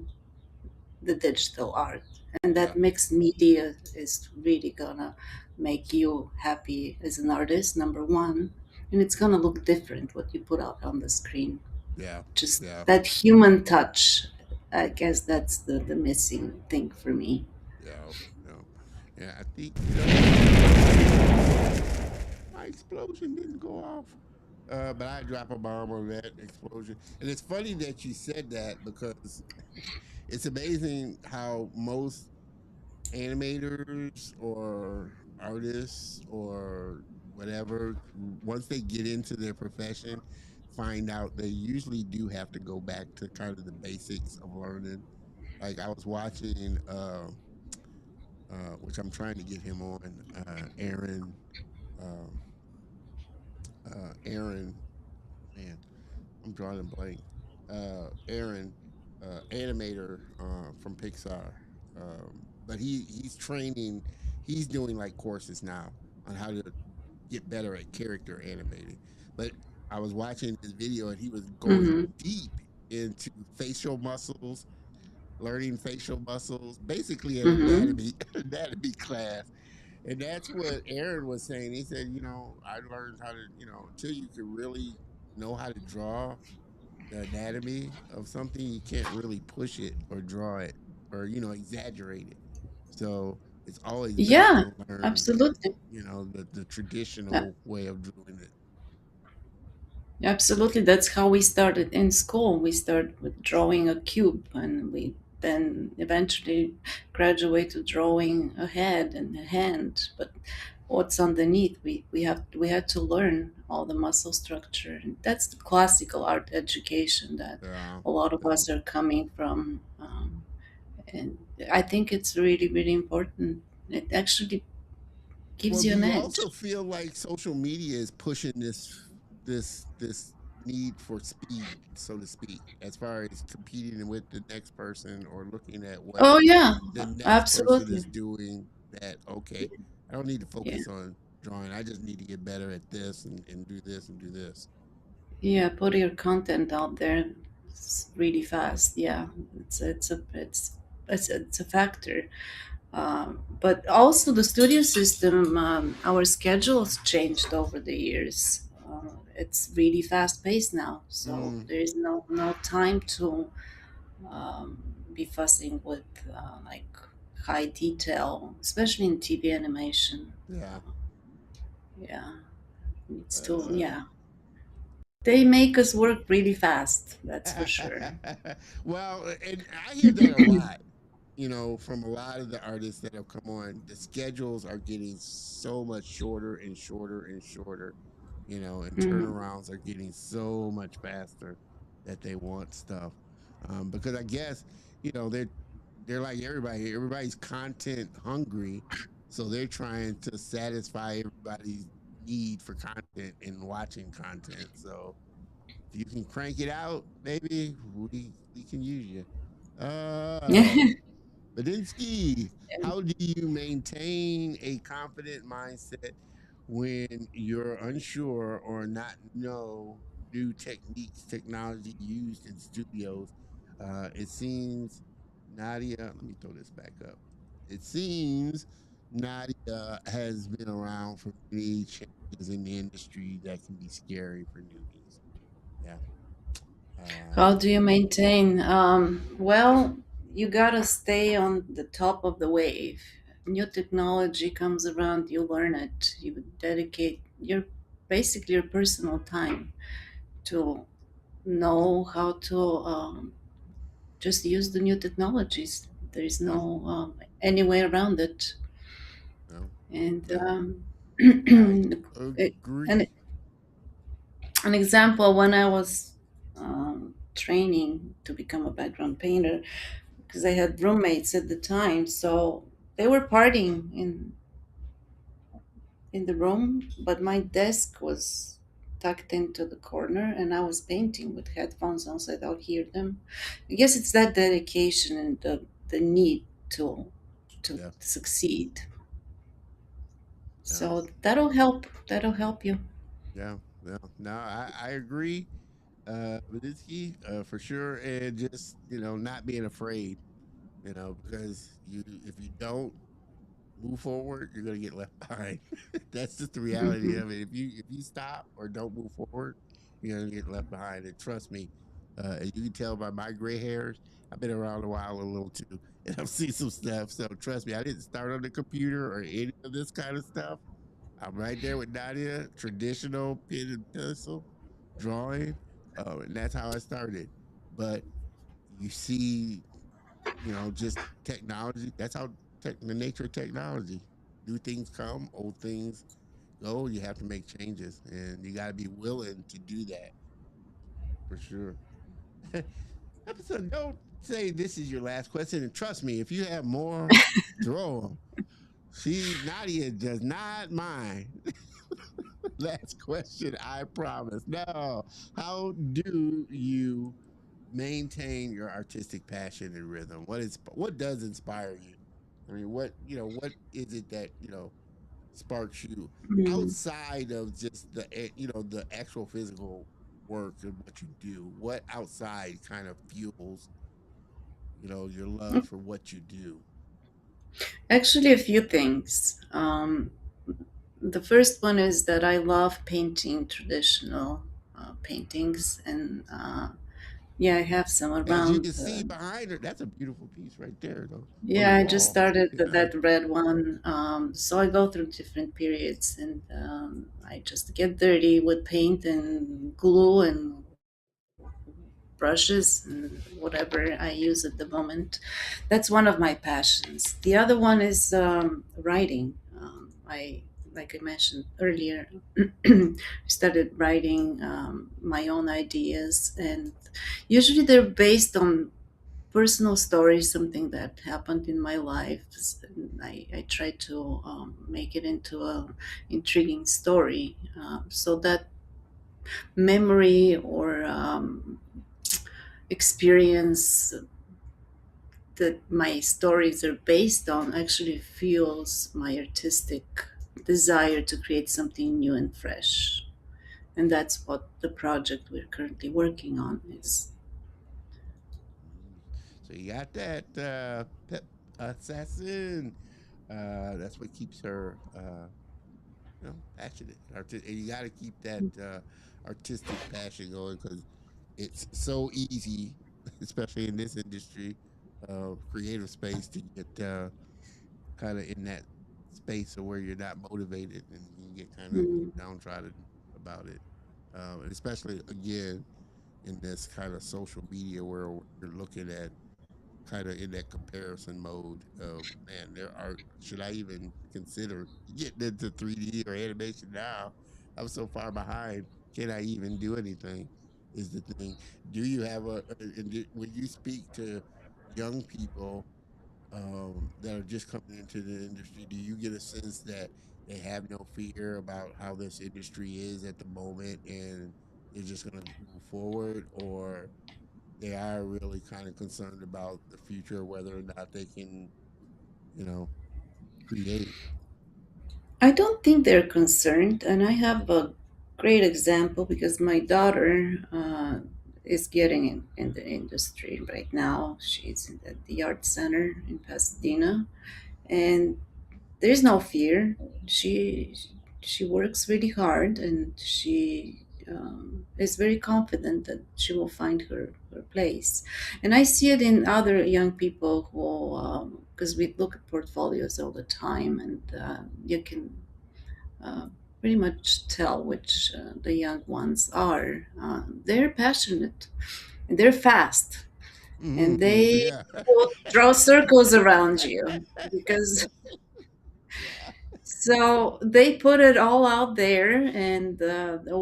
the digital art. And yeah, that mixed media is really gonna make you happy as an artist, number one. And it's gonna look different what you put out on the screen. yeah, Just yeah, that human touch, I guess that's the missing thing for me. yeah, yeah. Yeah, I think my explosion didn't go off. But I drop a bomb on that explosion. And it's funny that you said that because it's amazing how most animators or artists or whatever, once they get into their profession, find out they usually do have to go back to kind of the basics of learning. Like I was watching, which I'm trying to get him on, um, Aaron, man, I'm drawing a blank. Aaron, animator from Pixar, but he's training. He's doing like courses now on how to get better at character animating. But I was watching his video and he was going Hmm. deep into facial muscles, learning facial muscles, basically an Hmm. anatomy anatomy class. And that's what Aaron was saying. He said, I learned how to, until you can really know how to draw the anatomy of something, you can't really push it or draw it or, exaggerate it. So it's always better Yeah, to learn, absolutely. the Uh, traditional way of doing it. Absolutely. That's how we started in school. We started with drawing a cube and we then eventually graduate to drawing a head and a hand. But what's underneath, we had to learn all the muscle structure. And that's the classical art education that Yeah. a lot of Yeah. us are coming from. And I think it's really, really important. It actually Well, gives you do an you edge. also feel like social media is pushing this need for speed, so to speak, as far as competing with the next person or looking at what Oh, yeah, the next person absolutely. is doing, that okay, I don't need to Yeah. focus on drawing. I just need to get better at this and do this and do this. Yeah, put your content out there really fast. Yeah, it's a factor. But also the studio system, our schedules changed over the years. It's really fast paced now, so Mm, there is no time to be fussing with like high detail, especially in TV animation. yeah. Yeah, it's too Uh, yeah. They make us work really fast. That's for sure. well, and I hear that a lot, from a lot of the artists that have come on. The schedules are getting so much shorter and shorter and shorter, and Mhm. turnarounds are getting so much faster that they want stuff. Because I guess, they're like everybody. Everybody's content hungry, so they're trying to satisfy everybody's need for content and watching content. So if you can crank it out, baby, we can use you. Uh, Badinsky, how do you maintain a confident mindset when you're unsure or not know new techniques, technology used in studios? It seems Nadia, let me throw this back up. It seems Nadia has been around for many changes in the industry that can be scary for newbies. Yeah. How Uh, do you maintain? Well, you gotta stay on the top of the wave. New technology comes around, you learn it. You dedicate your basically your personal time to know how to just use the new technologies There is No, no any way around it. no, And no. I an, agree. an example, when I was training to become a background painter, because I had roommates at the time, so they were partying in the room, but my desk was tucked into the corner and I was painting with headphones on so I don't hear them. I guess it's that dedication and the need to Yeah, succeed. yeah, So that'll help. That'll help you. yeah, yeah. No, I agree. Baditsky, for sure, and just not being afraid. Because if you don't move forward, you're gonna get left behind. That's just the reality Mhm. of it. If you stop or don't move forward, you're gonna get left behind. And trust me, as you can tell by my gray hairs, I've been around a while a little too, and I've seen some stuff. So trust me, I didn't start on the computer or any of this kind of stuff. I'm right there with Nadia, traditional pen and pencil drawing, and that's how I started. But you see just technology. That's how the nature of technology. New things come, old things go. You have to make changes, and you got to be willing to do that for sure. Episode, don't say this is your last question, and trust me, if you have more, throw them. Nadia does not mind. Last question, I promise. No, how do you maintain your artistic passion and rhythm? What does inspire you? I mean, what is it that sparks you Mm. outside of just the actual physical work and what you do? What outside kind of fuels your love for what you do? Actually, a few things. The first one is that I love painting traditional paintings, and yeah, I have some As you around. can see behind her, that's a beautiful piece right there, though, on the Yeah, I just wall. started Yeah. that red one. So I go through different periods, and I just get dirty with paint and glue and brushes and whatever I use at the moment. That's one of my passions. The other one is writing. Like I mentioned earlier, I started writing my own ideas, and usually they're based on personal stories, something that happened in my life. I try to make it into a intriguing story, so that memory or experience that my stories are based on actually fuels my artistic desire to create something new and fresh. And that's what the project we're currently working on is. Mm. So you got that pep assassin. That's what keeps her passionate. And you got to keep that artistic passion going because it's so easy, especially in this industry, creative space, to get kind of in that space of where you're not motivated and you get kind of Mm. downtrodden about it. And especially again in this kind of social media where you're looking at kind of in that comparison mode of man, there are should I even consider getting into 3D or animation now? I'm so far behind. Can I even do anything? Is the thing. Do you have when you speak to young people that are just coming into the industry, do you get a sense that they have no fear about how this industry is at the moment and they're just going to move forward, or they are really kind of concerned about the future, whether or not they can, you know, create. I don't think they're concerned, and I have a great example because my daughter is getting in the industry right now. She's at the art center in Pasadena, and there's no fear. She works really hard, and she is very confident that she will find her place. And I see it in other young people who, because we look at portfolios all the time, and you can uh, pretty much tell which the young ones are. They're passionate, and they're fast. and Mm-hmm. they Yeah. will draw circles around you because Yeah. so they put it all out there, and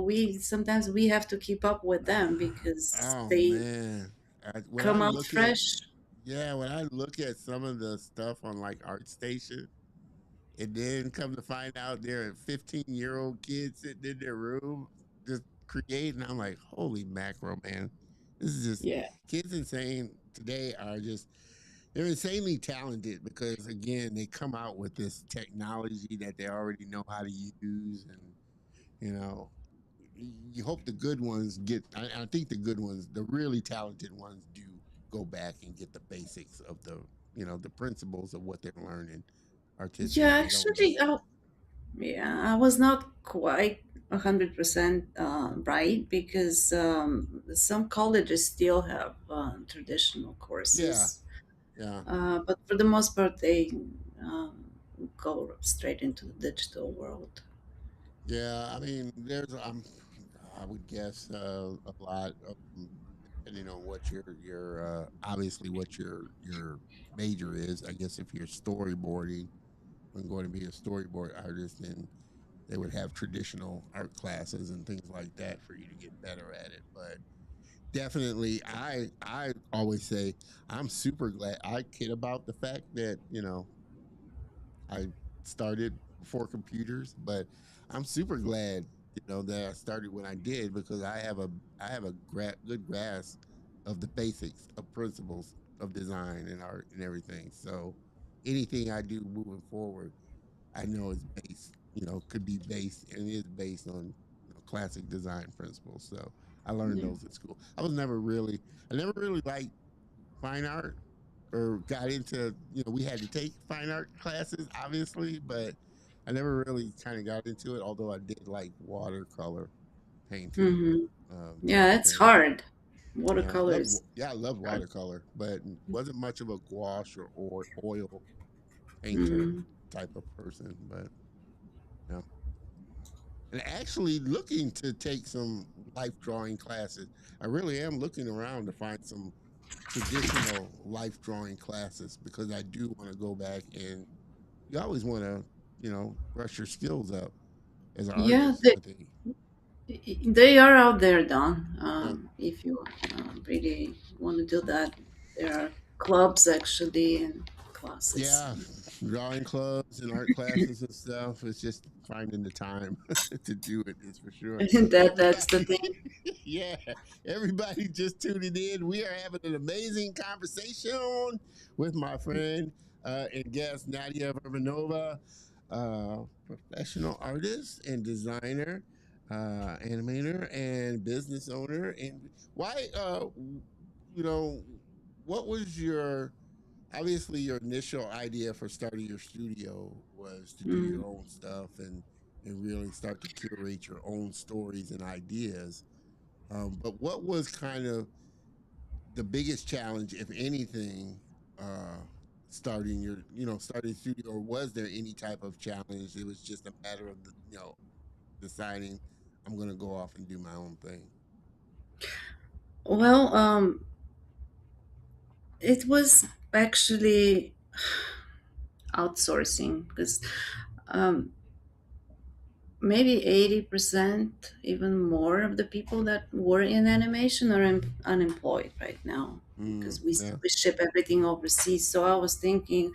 we sometimes we have to keep up with them because Oh they man. When I come out look at fresh. yeah, when I look at some of the stuff on like ArtStation, and then come to find out there are 15-year-old kids sitting in their room just creating, I'm like, holy mackerel, man. This is just Yeah. kids insane today are just they're insanely talented because again they come out with this technology that they already know how to use and you know you hope the good ones get I think the good ones the really talented ones do go back and get the basics of the the principles of what they're learning Yeah, artistically they don't actually, just yeah, I was not quite 100% right because some colleges still have traditional yeah courses, yeah but for the most part, they um, go straight into the digital world. yeah I mean there's I would guess a lot of depending on what your obviously what your major is I guess if you're storyboarding and going to be a storyboard artist then they would have traditional art classes and things like that for you to get better at it. But definitely, I always say I'm super glad. I kid about the fact that I started before computers, but I'm super glad that I started when I did because I have a good grasp of the basics of principles of design and art and everything. So anything I do moving forward I know is based, could be based and is based on classic design principles. So I learned Yeah. those at school. I never really liked fine art or got into, we had to take fine art classes, obviously, but I never really kind of got into it. Although I did like watercolor painting Hmm. type Yeah, it's things. hard. Watercolors. I love watercolor, but wasn't much of a gouache or oil painter Mm. type of person. But yeah. And actually looking to take some life drawing classes. I really am looking around to find some traditional life drawing classes because I do want to go back and you always want to, brush your skills up as an Yeah, artist. I think. they are out there, Don. Yeah. If you really want to do that, there are clubs actually and classes. Yeah, drawing clubs and art classes and stuff. It's just finding the time to do it is for sure. And that's the Everybody, thing. yeah, everybody just tuning in. We are having an amazing conversation with my friend and guest Nadia Vurbenova, professional artist and designer, animator and business owner. And why, you know, what was your obviously your initial idea for starting your studio was to do Mm. your own stuff and really start to curate your own stories and ideas. But what was kind of the biggest challenge, if anything, uh, starting your starting studio, or was there any type of challenge? It was just a matter of deciding I'm going to go off and do my own thing. Well, it was actually outsourcing because um, maybe 80%, even more of the people that were in animation are unemployed right now because Yeah, we ship everything overseas. So I was thinking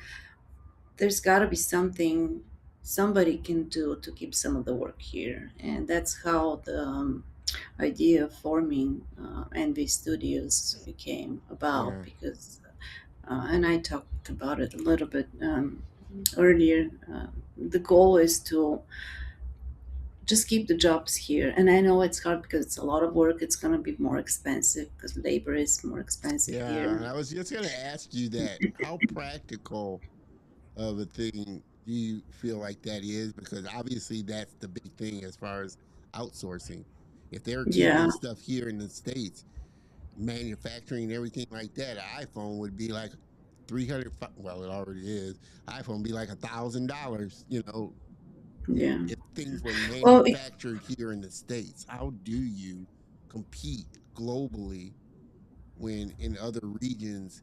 there's got to be something somebody can do to keep some of the work here. And that's how the idea of forming NV Studios became about yeah, because, and I talked about it a little bit earlier. The goal is to just keep the jobs here. And I know it's hard because it's a lot of work. It's going to be more expensive because labor is more expensive yeah. here. And I was just going to ask you that. How practical of a thing do you feel like that is? Because obviously that's the big thing as far as outsourcing. If they're Yeah, keeping stuff here in the States, manufacturing and everything like that, an iPhone would be like 300, well, it already is. iPhone would be like $1,000, yeah. if things were Well, manufactured here in the States. How do you compete globally when in other regions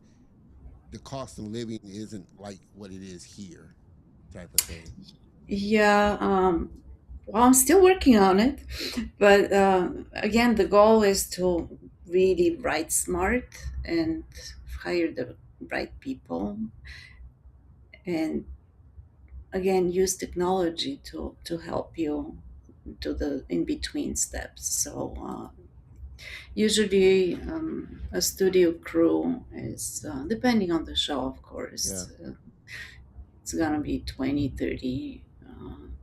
the cost of living isn't like what it is here, type of thing. Yeah, well, I'm still working on it, but again, the goal is to really write smart and hire the right people, and again, use technology to help you do the in between steps. So usually, a studio crew is depending on the show, of Yeah. course. It's gonna be 20, 30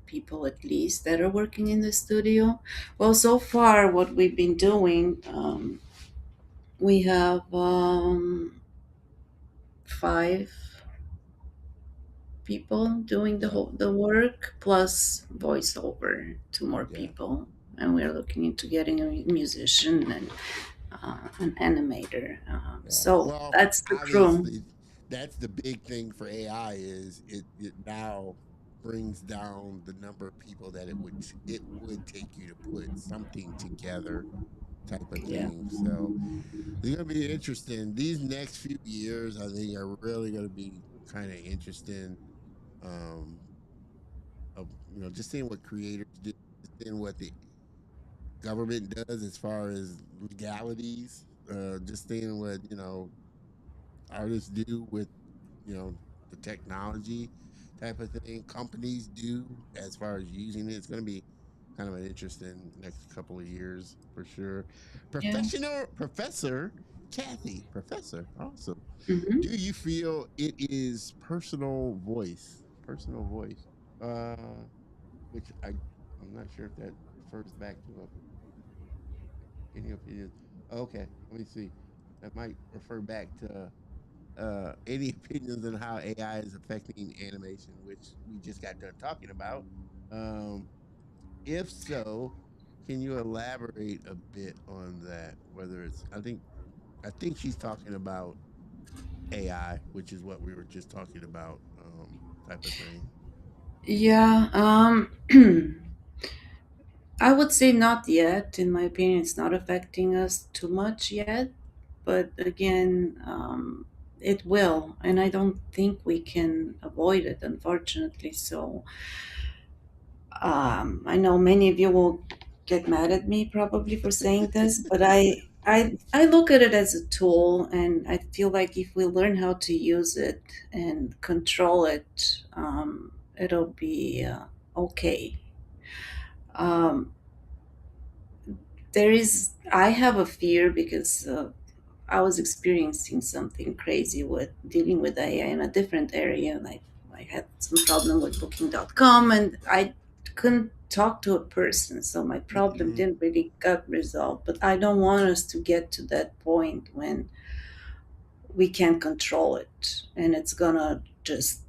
people at least that are working in the studio. Well, so far, what we've been doing, we have five people doing Yeah. the work plus voiceover, two more Yeah. people, and we're looking into getting a musician and an animator. Yeah. So Well, that's the crew. obviously, that's the big thing for AI is it now brings down the number of people that it would take you to put something together, type of Yeah. thing. So it's gonna be interesting. These next few years, I think, are really gonna be kind of interesting. Um, of just seeing what creators do, seeing what the government does as far as legalities, just seeing what artists do with the technology, type of thing, companies do as far as using it. It's going to be kind of an interesting next couple of years for sure. Yeah. Professional professor Kathy, professor, awesome. Hmm. Do you feel it is personal voice, which I'm not sure if that refers back to any opinions. Okay, let me see. That might refer back to any opinions on how AI is affecting animation, which we just got done talking about. Um, if so, can you elaborate a bit on that? Whether it's, I think she's talking about AI, which is what we were just talking about, type of thing. Yeah. I would say not yet. In my opinion, it's not affecting us too much yet. But again, it will. And I don't think we can avoid it, unfortunately. So I know many of you will get mad at me probably for saying this, but I look at it as a tool, and I feel like if we learn how to use it and control it, it'll be okay. Um, I have a fear because I was experiencing something crazy with dealing with AI in a different area. Like I had some problem with booking.com and I couldn't talk to a person. So my problem Mm-hmm. didn't really get resolved. But I don't want us to get to that point when we can't control it and it's gonna just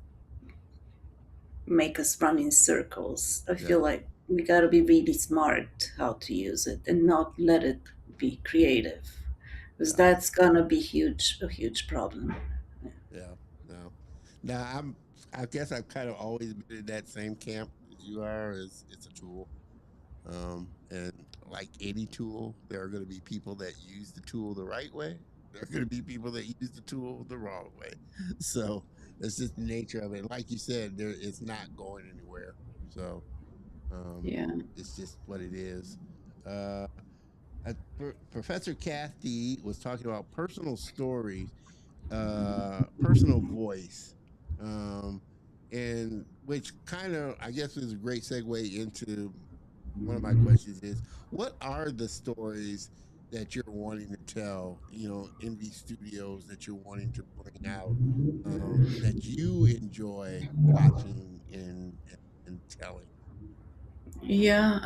make us run in circles. I Yeah, feel like we gotta be really smart how to use it and not let it be creative, because yeah, that's gonna be a huge problem. yeah. No, now I guess I've kind of always been in that same camp as you are. As it's a tool. And like any tool, there are going to be people that use the tool the right way. There are going to be people that use the tool the wrong way. So that's just the nature of it. Like you said, it's not going anywhere. So um, Yeah. it's just what it is. Uh, Professor Kathy was talking about personal stories, personal voice, um, and which kind of, I guess, is a great segue into one of my questions is what are the stories that you're wanting to tell, in these studios that you're wanting to bring out, that you enjoy watching and telling? Yeah.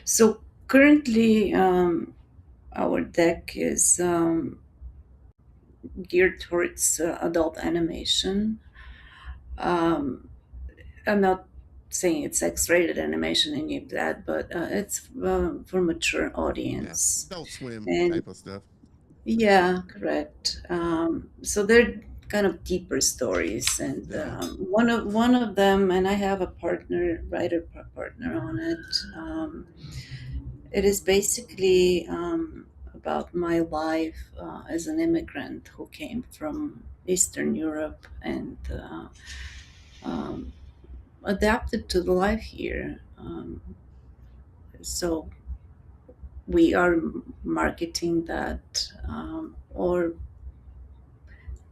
So currently, our deck is geared towards adult animation. Um, I'm not saying it's X-rated animation, any of that, but it's for mature Yeah, audience. Adult Swim And type of stuff. yeah, correct. So they're kind of deeper stories, and Yeah. one of them, and I have a partner on it. It is basically about my life as an immigrant who came from Eastern Europe and um, adapted to the life here. So we are marketing that, or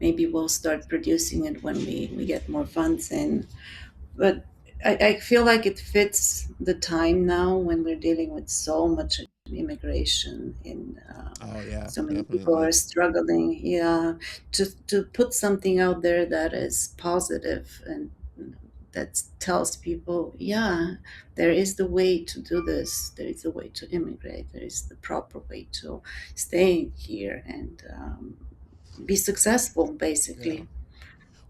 maybe we'll start producing it when we get more funds in. But I feel like it fits the time now when we're dealing with so much immigration in Oh yeah, so many people are definitely. struggling. Yeah, to put something out there that is positive and that tells people, yeah, there is the way to do this. There is a way to immigrate. There is the proper way to stay here and be successful, Yeah. basically.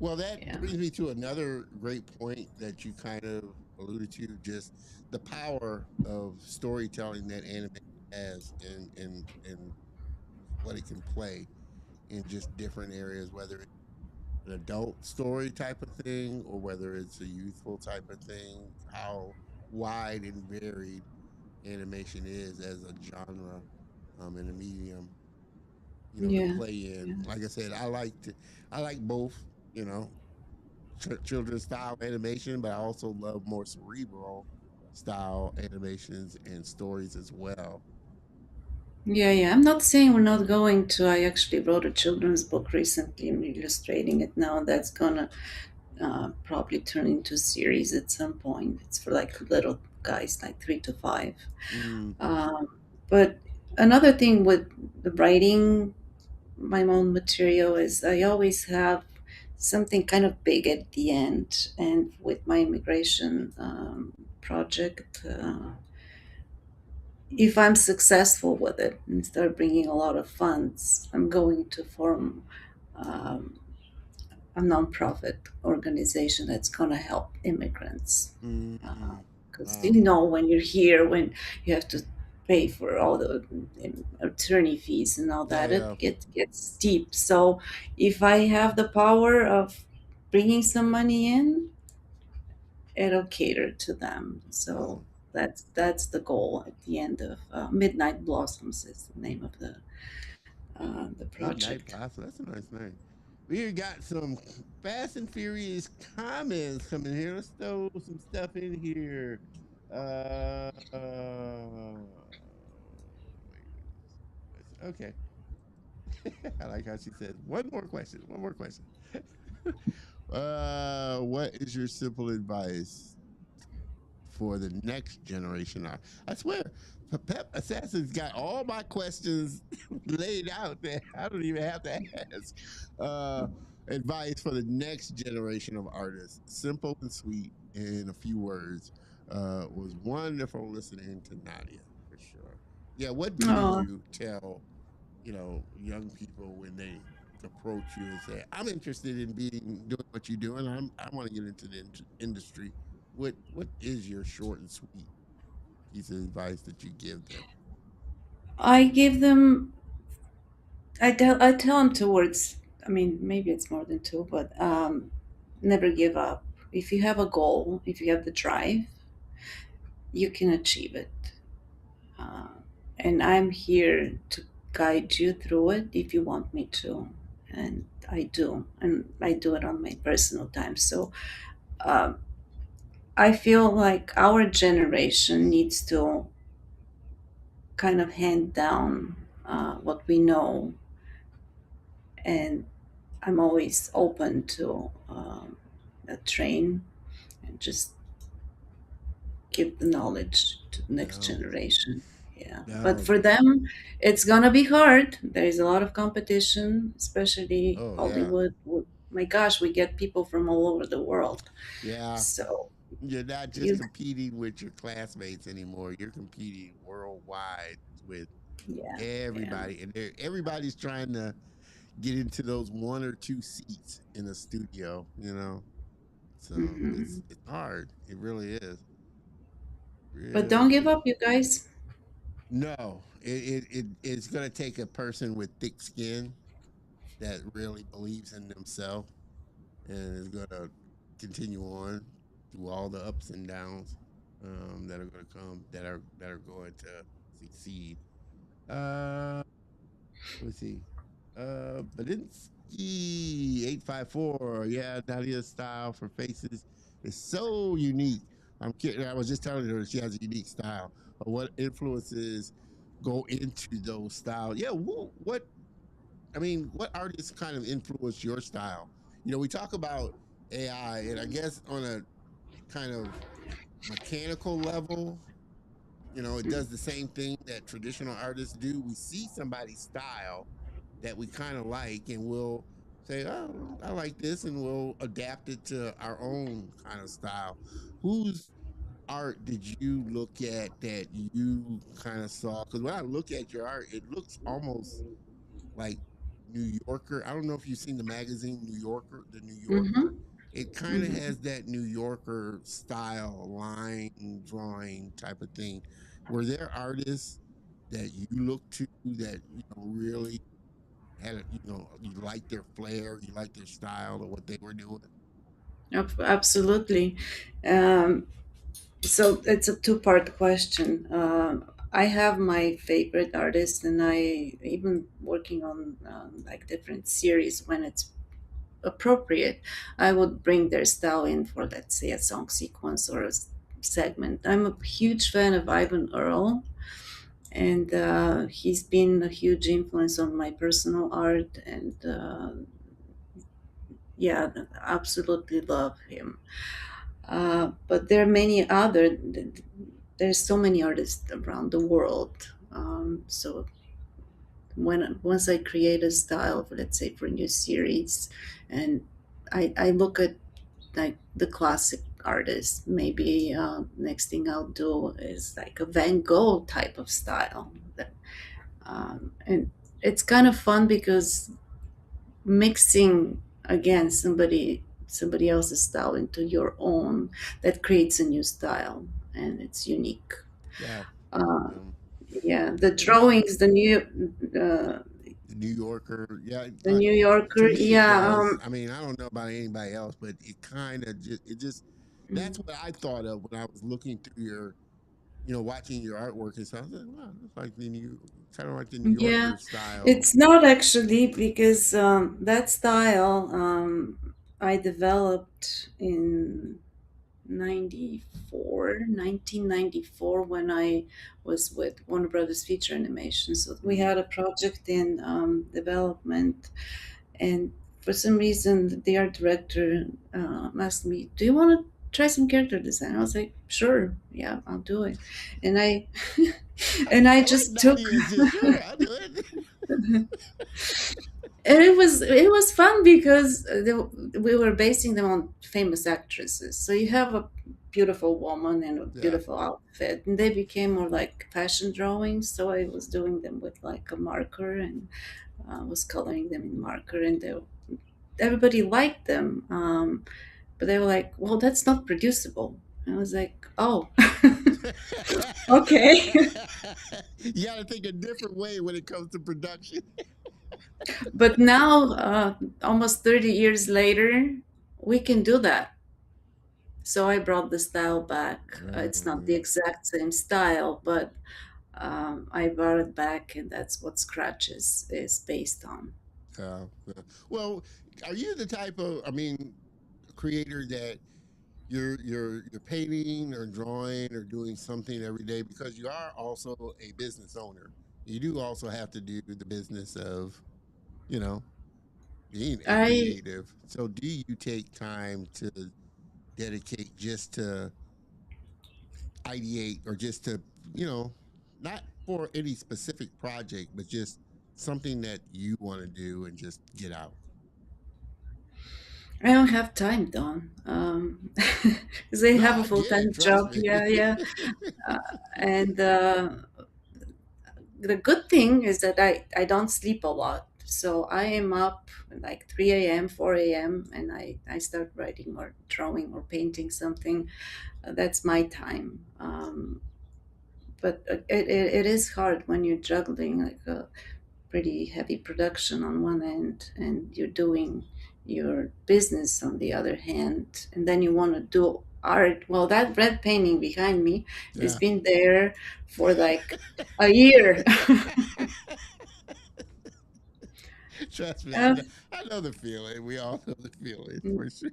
Well, that Yeah. brings me to another great point that you kind of alluded to, just the power of storytelling that anime has and what it can play in just different areas, whether it's an adult story type of thing or whether it's a youthful type of thing, how wide and varied animation is as a genre and a medium, to Yeah. play in. Like I said, I like both, you know, children's style animation, but I also love more cerebral style animations and stories as well. Yeah, yeah. I'm not saying we're not going to. I actually wrote a children's book recently. I'm illustrating it now. That's gonna probably turn into a series at some point. It's for like little guys, like 3 to 5. Mm, Um, but another thing with the writing my own material is I always have something kind of big at the end. And with my immigration project, if I'm successful with it and start bringing a lot of funds, I'm going to form um, a nonprofit organization that's going to help immigrants. mm, Because wow. you know, when you're here, when you have to pay for all the attorney fees and all Yeah, that, yeah. it gets steep. So if I have the power of bringing some money in, it'll cater to them. So Oh, that's the goal at the end of Midnight Blossoms is the name of the Midnight project. Blossom. That's a nice name. We got some Fast and Furious comments coming here. Let's throw some stuff in here. Okay. I like how she said, one more question. One more question. What is your simple advice for the next generation? I swear, Pep Assassin's got all my questions laid out there. I don't even have to ask. Uh, Advice for the next generation of artists, simple and sweet in a few words. Was wonderful listening to Nadia for sure. Yeah, what do Oh, you tell young people when they approach you and say, "I'm interested in doing what you're doing. I want to get into the industry." What is your short and sweet piece of advice that you give them? I give them. I tell them towards. I mean, maybe it's more than two, but never give up. If you have a goal, if you have the drive, you can achieve it. Uh, and I'm here to guide you through it if you want me to. And I do. And I do it on my personal time. So um, I feel like our generation needs to kind of hand down what we know. And I'm always open to train and just give the knowledge to the next No, generation. Yeah. But no. for them, it's gonna be hard. There is a lot of competition, especially Oh yeah, Hollywood. My gosh, we get people from all over the world. yeah. So You're not just you, competing with your classmates anymore. You're competing worldwide with yeah, yeah. everybody, and everybody's trying to get into those one or two seats in a studio. So Hmm. it's hard. It really is. But don't Really give is. up, you guys. No, it's gonna take a person with thick skin that really believes in themselves and is gonna continue on through all the ups and downs that are gonna come that are going to succeed. Uh, Let's see. Belinsky 854. Yeah, Nadia's style for faces is so unique. I'm kidding. I was just telling her she has a unique style. What influences go into those styles? Yeah, what I mean, what artists kind of influence your style? You know, we talk about AI, and I guess on a kind of mechanical level, you know, it does the same thing that traditional artists do. We see somebody's style that we kind of like, and we'll say, "Oh, I like this," and we'll adapt it to our own kind of style. Whose art did you look at that you kind of saw? Because when I look at your art, it looks almost like New Yorker. I don't know if you've seen the magazine New Yorker, the New Yorker. Mm-hmm. It kind of Mm-hmm. has that New Yorker style, line drawing type of thing. Were there artists that you look to that really had you like their flair, you like their style or what they were doing? Absolutely. Um, so it's a two-part question. I have my favorite artists, and I even working on like different series when it's appropriate. I would bring their style in for, let's say, a song sequence or a segment. I'm a huge fan of Ivan Earl, and he's been a huge influence on my personal art. And yeah, absolutely love him. But there are many other. There's so many artists around the world. So when once I create a style, for, let's say, for a new series, and I look at like the classic artists, maybe next thing I'll do is like a Van Gogh type of style. And it's kind of fun because mixing again somebody else's style into your own, that creates a new style, and it's unique. Yeah. uh, Um, yeah, the and drawings, uh, the New Yorker, yeah. the New To Yorker, me, it yeah. does. I mean, I don't know about anybody else, but it kind of just that's Mm, what I thought of when I was looking through your, watching your artwork and stuff. I was like, wow, it's like kind of like the New yeah, Yorker style. it's not actually, because that style I developed in 1994 when I was with Warner Brothers Feature Animation. So we Mm, had a project in development, and for some reason the art director asked me, "Do you want to try some character design?" I was like, "Sure, yeah, I'll do it." And I and I I like just took Nadia. Just sure, I'll do it. and it was fun because we were basing them on famous actresses. So you have a beautiful woman in a Yeah. beautiful outfit, and they became more like fashion drawings. So I was doing them with like a marker, and was coloring them in marker, and everybody liked them. But they were like, "Well, that's not producible." And I was like, "Oh, okay." You got to think a different way when it comes to production. But now, almost 30 years later, we can do that. So I brought the style back. It's not the Mm, exact same style, but I brought it back, and that's what Scratch is based on. yeah. Well, are you the type of, I mean, creator that you're painting or drawing or doing something every day because you are also a business owner. You do also have to do the business of, you know, being a I creative. So do you take time to dedicate just to ideate or just to, you know, not for any specific project, but just something that you want to do and just get out? I don't have time, Don, because I No, have a I full get it. time Trust job. me. Yeah, yeah. And the good thing is that I don't sleep a lot. So I am up like 3 a.m., 4 a.m., and I start writing or drawing or painting something. That's my time. But it is hard when you're juggling like a pretty heavy production on one end, and you're doing your business on the other hand, and then you want to do art. Well, that red painting behind me has Yeah. been there for like a year. Trust me, Uh, I know the feeling. We all know the feeling mm, for sure.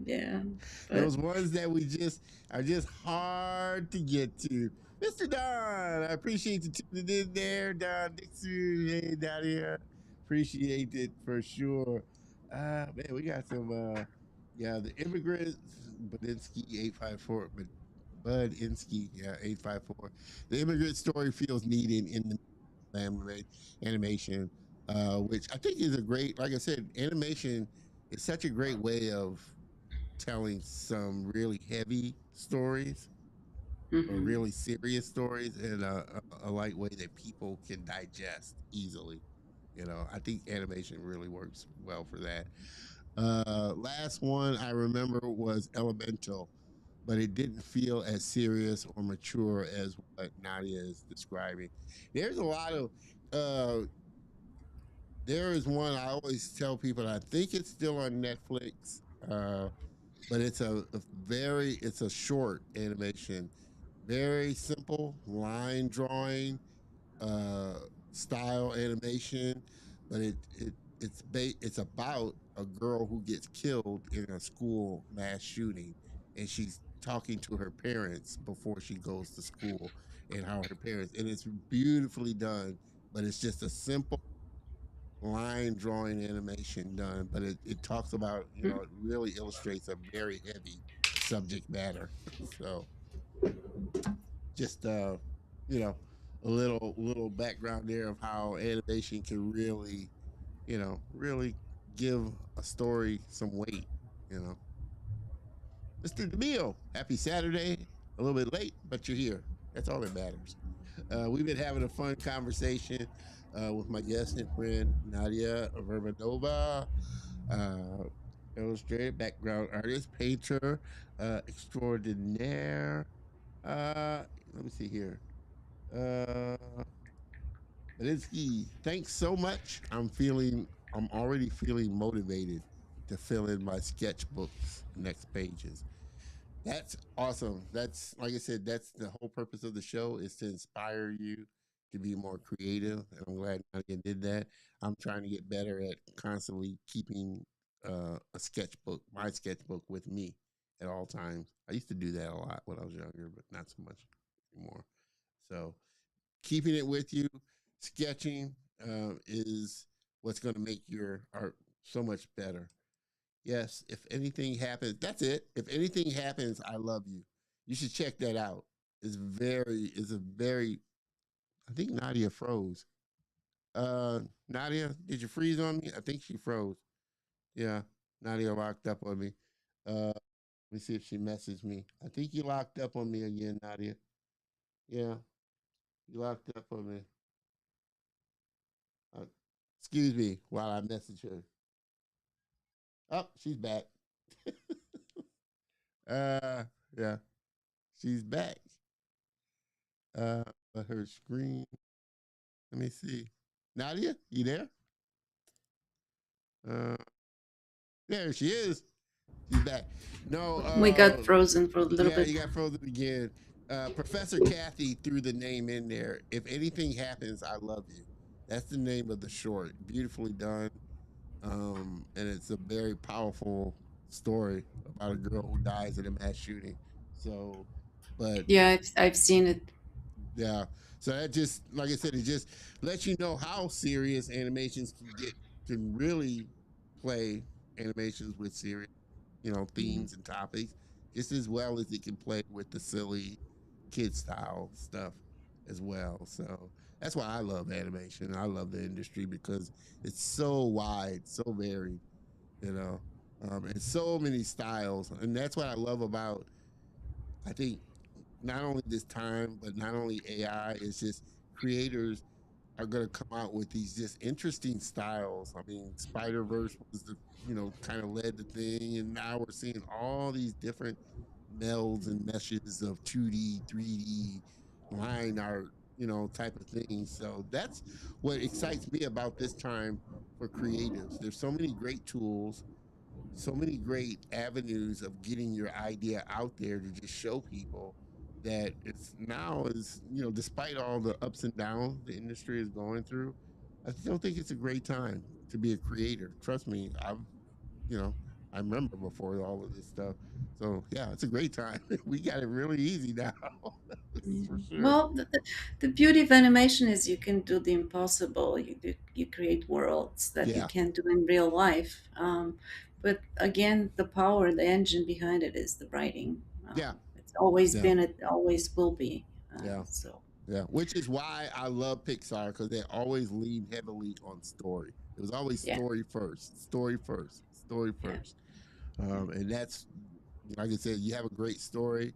yeah, but Those ones that we just are just hard to get to. Mr. Don, I appreciate you tuning in there. Don Dixon, hey Nadia, appreciate it for sure. Man, we got some. Yeah, the immigrants, Budinsky 854, but Bud Insky, yeah, 854. The immigrant story feels needed in the animation, which I think is a great. Like I said, animation is such a great way of telling some really heavy stories or mhm. really serious stories in a light way that people can digest easily. You know, I think animation really works well for that. Last one I remember was Elemental, but it didn't feel as serious or mature as what Nadia is describing. There's a lot of uh there is one I always tell people, I think it's still on Netflix. But it's a short animation, very simple line drawing uh style animation, but it's about a girl who gets killed in a school mass shooting, and she's talking to her parents before she goes to school, and how her parents, and it's beautifully done, but it's just a simple line drawing animation done, but it talks about, it really illustrates a very heavy subject matter. So just you know, a little background there of how animation can really, really give a story some weight, you know. Mr. DeMille, happy Saturday. A little bit late, but you're here. That's all that matters. We've been having a fun conversation with my guest and friend Nadia Vurbenova, uh, illustrator, background artist, painter, extraordinaire. Let me see here. Uh, Belinsky, thanks so much. I'm already feeling motivated to fill in my sketchbook's next pages. That's awesome. That's, like I said, that's the whole purpose of the show, is to inspire you to be more creative. And I'm glad Nadia did that. I'm trying to get better at constantly keeping a sketchbook, my sketchbook, with me at all times. I used to do that a lot when I was younger, but not so much anymore. So keeping it with you, sketching is what's going to make your art so much better. Yes, if anything happens, that's it. If anything happens, I love you. You should check that out. It's a very, I think Nadia froze. Nadia, did you freeze on me? I think she froze. Yeah, Nadia locked up on me. Let me see if she messaged me. I think you locked up on me again, Nadia. Yeah, you locked up on me. Uh, excuse me while I message her. Oh, she's back. uh, yeah, she's back. But her screen. Let me see. Nadia, you there? Uh, there she is. She's back. No, We got frozen for a little yeah, bit. you got frozen again. Professor Kathy threw the name in there. If anything happens, I love you. That's the name of the short. Beautifully done. And it's a very powerful story about a girl who dies in a mass shooting. So, but Yeah, I've seen it. yeah. So that just, like I said, it just lets you know how serious animations can really play animations with serious, Mhm. themes and topics, just as well as it can play with the silly kid style stuff as well. So that's why I love animation. I love the industry because it's so wide, so varied, you know, and so many styles. And that's what I love about, I think, not only this time, but not only AI, it's just creators are going to come out with these just interesting styles. I mean, Spider Verse was the, kind of led the thing, and now we're seeing all these different melds and meshes of 2D, 3D, line art, type of things. So that's what excites me about this time for creatives. There's so many great tools, so many great avenues of getting your idea out there to just show people that it's now is, despite all the ups and downs the industry is going through, I still think it's a great time to be a creator. Trust me, you know, I remember before all of this stuff. So yeah, it's a great time. We got it really easy now, for sure. Well, the beauty of animation is you can do the impossible. You create worlds that you Yeah, can't do in real life. But again, the power, the engine behind it is the writing. yeah, It's always yeah, been, it always will be. yeah, So, yeah. Which is why I love Pixar because they always lean heavily on story. It was always yeah, story first, story first, story yeah, first. yeah, And that's like I said, you have a great story.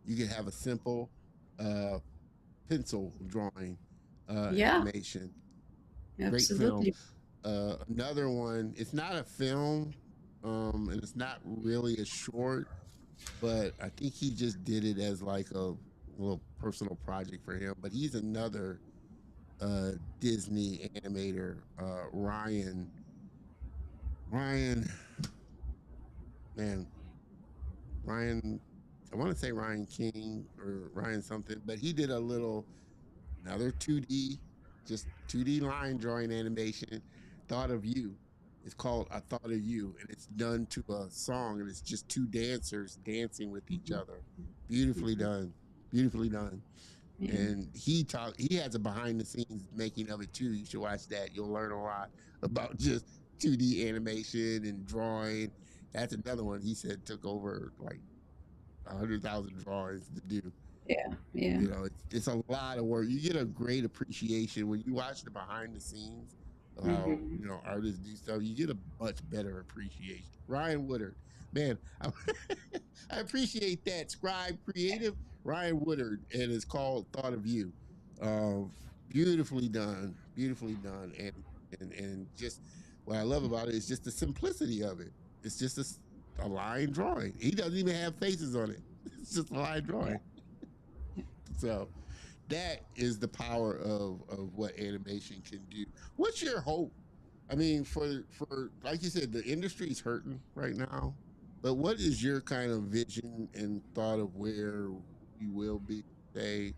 You can have a simple uh, pencil drawing yeah, animation. Great film. absolutely. Another one. It's not a film, and it's not really a short, but I think he just did it as like a little personal project for him. But he's another uh, Disney animator, Ryan, man, Ryan. I want to say Ryan King or Ryan something, but he did a little another 2D, just 2D line drawing animation. Thought of You. It's called I Thought of You, and it's done to a song, and it's just two dancers dancing with each Mhm, other. Beautifully mhm. done. Beautifully done. Yeah, And he has a behind the scenes making of it too. You should watch that. You'll learn a lot about just 2D animation and drawing. That's another one he said took over like 100,000 drawings to do. yeah, yeah, You know, it's a lot of work. You get a great appreciation when you watch the behind the scenes of how hmm, artists do stuff. You get a much better appreciation. Ryan Woodard, man, I appreciate that. Scribe Creative, Ryan Woodard, and it's called Thought of You. Um, beautifully done, and just what I love about it is just the simplicity of it. It's just a line drawing. He doesn't even have faces on it. It's just a line yeah. drawing. So that is the power of what animation can do. What's your hope? I mean, for like you said, the industry's hurting right now. But what is your kind of vision and thought of where we will be, say,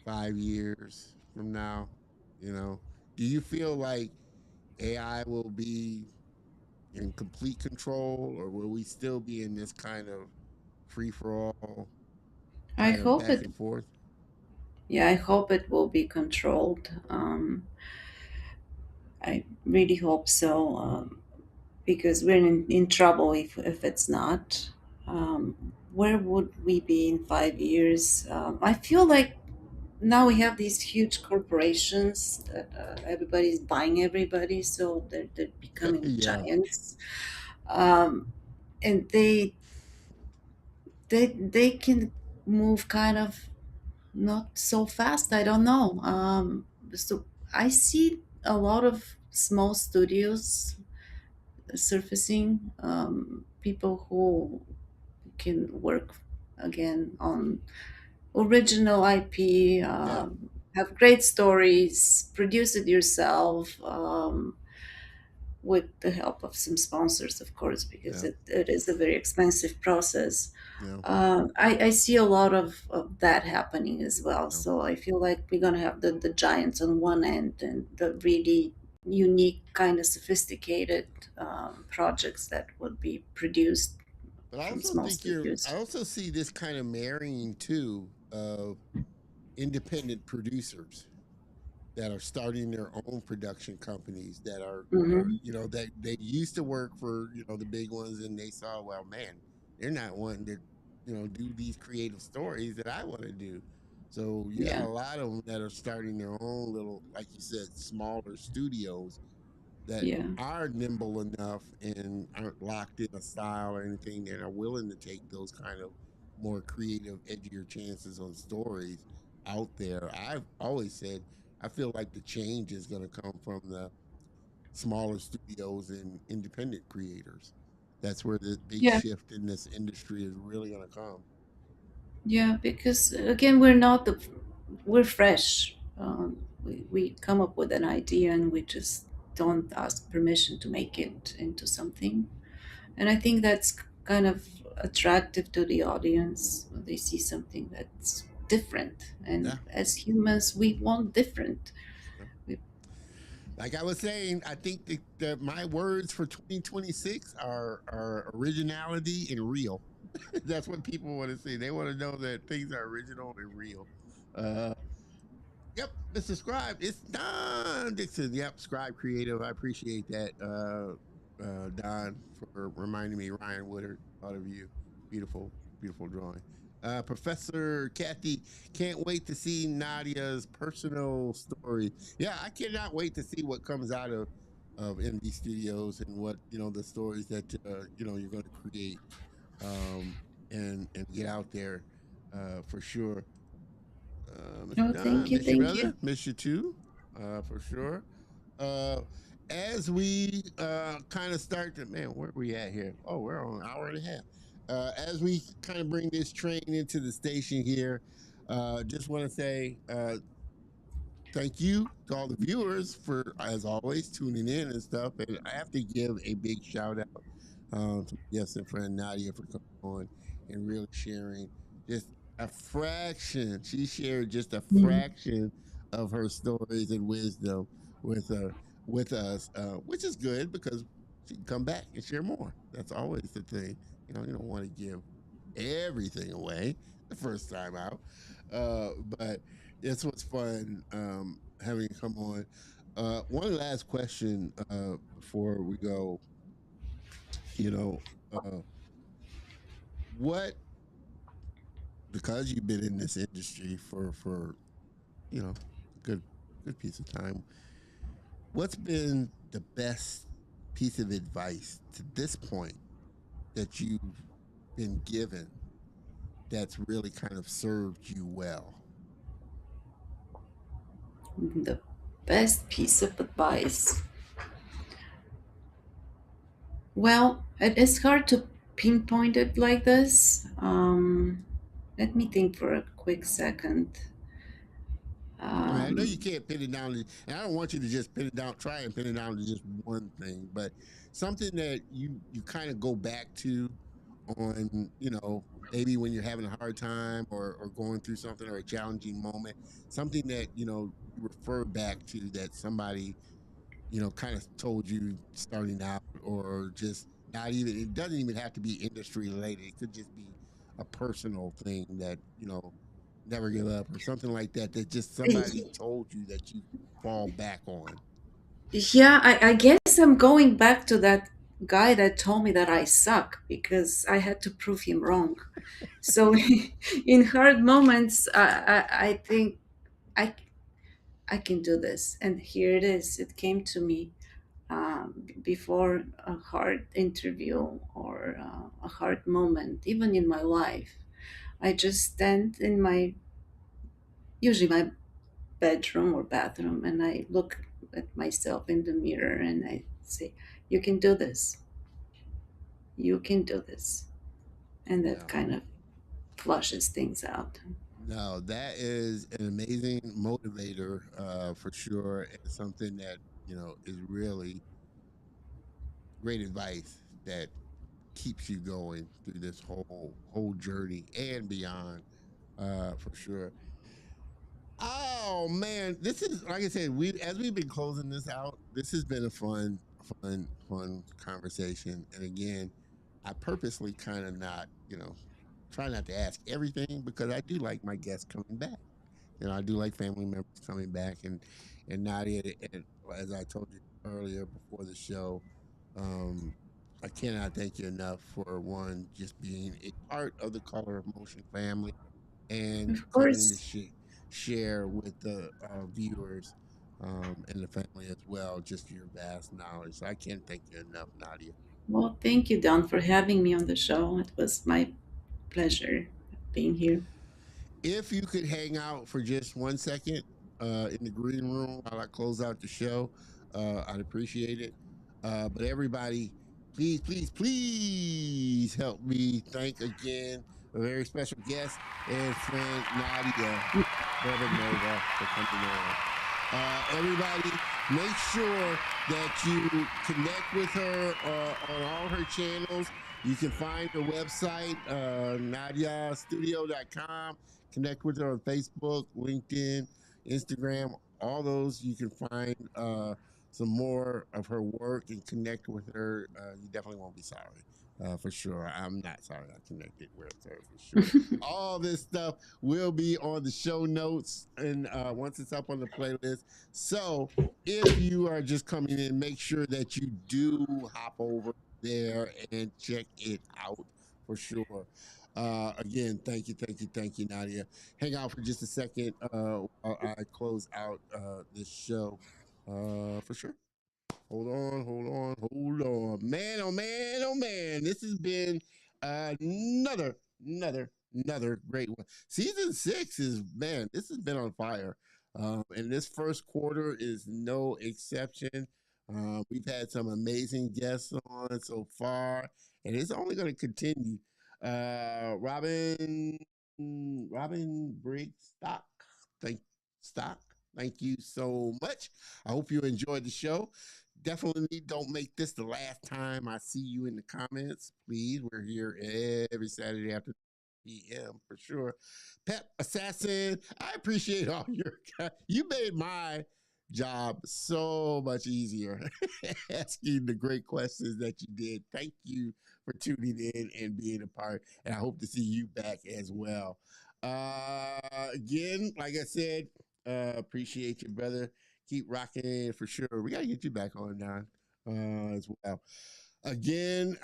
5 years from now? You know, do you feel like AI will be in complete control, or will we still be in this kind of free for all, I kind of hope back it. and forth? Yeah, I hope it will be controlled. I really hope so. Because we're in trouble if it's not. Where would we be in 5 years? I feel like now we have these huge corporations that everybody's buying everybody, so they're becoming Yeah, giants. Um, and they can move kind of not so fast. I don't know. So I see a lot of small studios surfacing, people who can work again on original IP, yeah, have great stories, produce it yourself, with the help of some sponsors, of course, because yeah. it is a very expensive process. Yeah, I see a lot of that happening as well. yeah. So I feel like we're going to have the giants on one end and the really unique, kind of sophisticated projects that would be produced But I from also small think I studios. also see this kind of marrying too of independent producers that are starting their own production companies that are Hmm. that they used to work for the big ones, and they saw, well, man, they're not wanting to do these creative stories that I want to do. So you got Yeah, a lot of them that are starting their own little, like you said, smaller studios that yeah, are nimble enough and aren't locked in a style or anything, and are willing to take those kind of more creative, edgier chances on stories out there. I've always said I feel like the change is going to come from the smaller studios and independent creators. That's where the big yeah, shift in this industry is really going to come. yeah. Because again, we're fresh. We come up with an idea and we just don't ask permission to make it into something. And I think that's kind of attractive to the audience. They see something that's different, and Yeah. as humans we want different. Yeah. We, like I was saying, I think that my words for 2026 are originality and real. That's what people want to see. They want to know that things are original and real. Uh, yep, Mr. Scribe, it's Don Dixon. Yep, Scribe Creative. I appreciate that, Don, for reminding me. Ryan Woodard, all of you, beautiful, beautiful drawing. Professor Kathy, can't wait to see Nadia's personal story. Yeah, I cannot wait to see what comes out of NB Studios and what the stories that you're going to create, um, and get out there, for sure. Mr. Oh, Don, thank you, miss you, thank you. brother. Miss you too, for sure. Uh, as we kind of start to, man, where are we at here? Oh, we're on an hour and a half. As we kind of bring this train into the station here, just want to say thank you to all the viewers for, as always, tuning in and stuff. And I have to give a big shout out to my guest and friend Nadia for coming on and really sharing just a fraction. She shared just a Mm. fraction of her stories and wisdom with with us, which is good because she can come back and share more. That's always the thing. You don't want to give everything away the first time out, but it's what's fun, having you come on. One last question before we go. You know, what, because you've been in this industry for a good piece of time. What's been the best piece of advice to this point that you've been given that's really kind of served you well? The best piece of advice. Well, it's hard to pinpoint it like this. Let me think for a quick second. I mean, I know you Um, can't pin it down to, and I don't want you to just pin it down. Try and pin it down to just one thing, but something that you kind of go back to on, maybe when you're having a hard time or going through something or a challenging moment, something that you refer back to that somebody kind of told you starting out, or just not even. It doesn't even have to be industry related. It could just be a personal thing that never give up or something like that. That just somebody told you that you fall back on. yeah, I guess I'm going back to that guy that told me that I suck because I had to prove him wrong. So in hard moments, I think I I can do this, and here it is. It came to me before a hard interview or a hard moment, even in my life. I just stand in my usually my bedroom or bathroom, and I look at myself in the mirror and I say, "You can do this. You can do this," and that Yeah. kind of flushes things out. No, that is an amazing motivator, for sure, and something that is really great advice that keeps you going through this whole journey and beyond, for sure. Oh man, this is, like I said, we as we've been closing this out, this has been a fun conversation. And again, I purposely kind of not, try not to ask everything because I do like my guests coming back. I do like family members coming back, and Nadia, and as I told you earlier before the show, um, I cannot thank you enough for one just being a part of the Color of Motion family and Of coming to course. share with the viewers, and the family as well, just your vast knowledge. So I can't thank you enough, Nadia. Well, thank you, Don, for having me on the show. It was my pleasure being here. If you could hang out for just 1 second in the green room while I close out the show, I'd appreciate it. But everybody, please, please, please help me thank again a very special guest and friend, Nadia Vurbenova, for coming on. Everybody, make sure that you connect with her on all her channels. You can find her website, nadiastudio.com. Connect with her on Facebook, LinkedIn, Instagram, all those. You can find some more of her work and connect with her, you definitely won't be sorry. For sure. I'm not sorry I connected with her for sure. All this stuff will be on the show notes and once it's up on the playlist. So if you are just coming in, make sure that you do hop over there and check it out for sure. Again, thank you, Nadia. Hang out for just a second while I close out this show for sure. Hold on. Man, oh man, oh man. This has been another great one. Season 6 is, man, this has been on fire. And this first quarter is no exception. We've had some amazing guests on so far, and it's only going to continue. Robin Briggs Thank Stock. Thank you so much. I hope you enjoyed the show. Definitely don't make this the last time I see you in the comments. Please, we're here every Saturday after PM for sure. Pep Assassin, I appreciate all your. You made my job so much easier asking the great questions that you did. Thank you for tuning in and being a part. And I hope to see you back as well. Again, like I said, appreciate you, brother. Keep rocking for sure. We gotta get you back on, Don, as well. Again,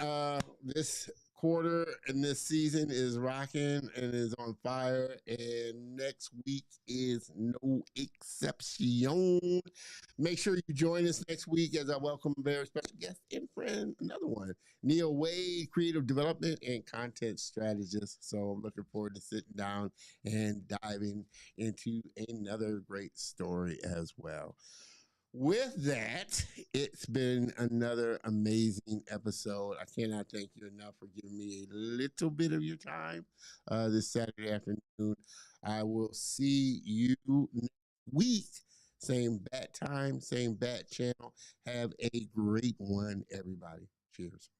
this quarter and this season is rocking and is on fire. And next week is no exception. Make sure you join us next week as I welcome a very special guest and friend, another one, Neil Wade, creative development and content strategist. So I'm looking forward to sitting down and diving into another great story as well. With that, it's been another amazing episode. I cannot thank you enough for giving me a little bit of your time this Saturday afternoon. I will see you next week. Same bat time, same bat channel. Have a great one, everybody. Cheers.